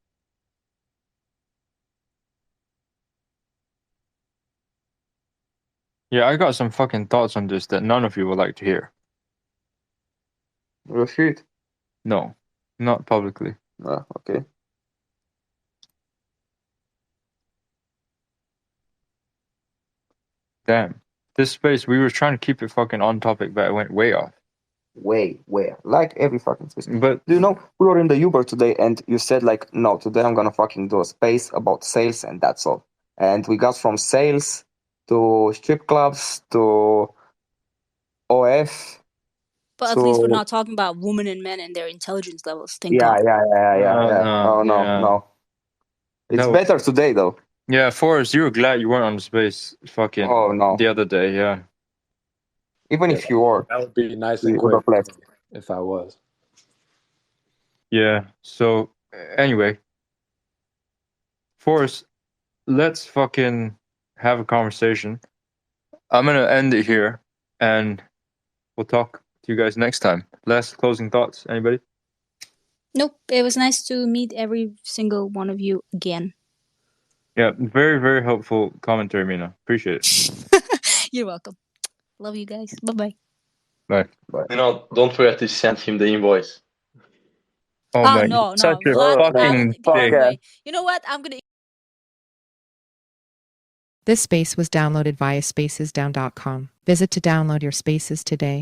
Yeah, I got some fucking thoughts on this that none of you would like to hear. Real shit. No, not publicly. Okay. Damn. This space, we were trying to keep it fucking on topic, but it went way off. Way, like every fucking space. But Do you know, we were in the Uber today and you said like, no, today I'm gonna fucking do a space about sales and that's all. And we got from sales to strip clubs to OF. But at least we're not talking about women and men and their intelligence levels. Thank Yeah. no, Oh no, yeah. no. It's No. better today though. Yeah, Forrest, you were glad you weren't on the space fucking Oh no. the other day, yeah. Even if you were, That would be nice we and would have quick left. if I was. Yeah. So anyway, Forrest, let's fucking have a conversation. I'm gonna end it here, and we'll talk to you guys next time. Last closing thoughts, anybody? Nope. It was nice to meet every single one of you again. Yeah, very, very helpful commentary, Mina. Appreciate it. You're welcome. Love you guys. Bye-bye. Bye. You know, don't forget to send him the invoice. Oh, Oh, man, no, such no. a Vlad, fucking get out of dick. the way. You know what? I'm gonna. This space was downloaded via spacesdown.com. Visit to download your spaces today.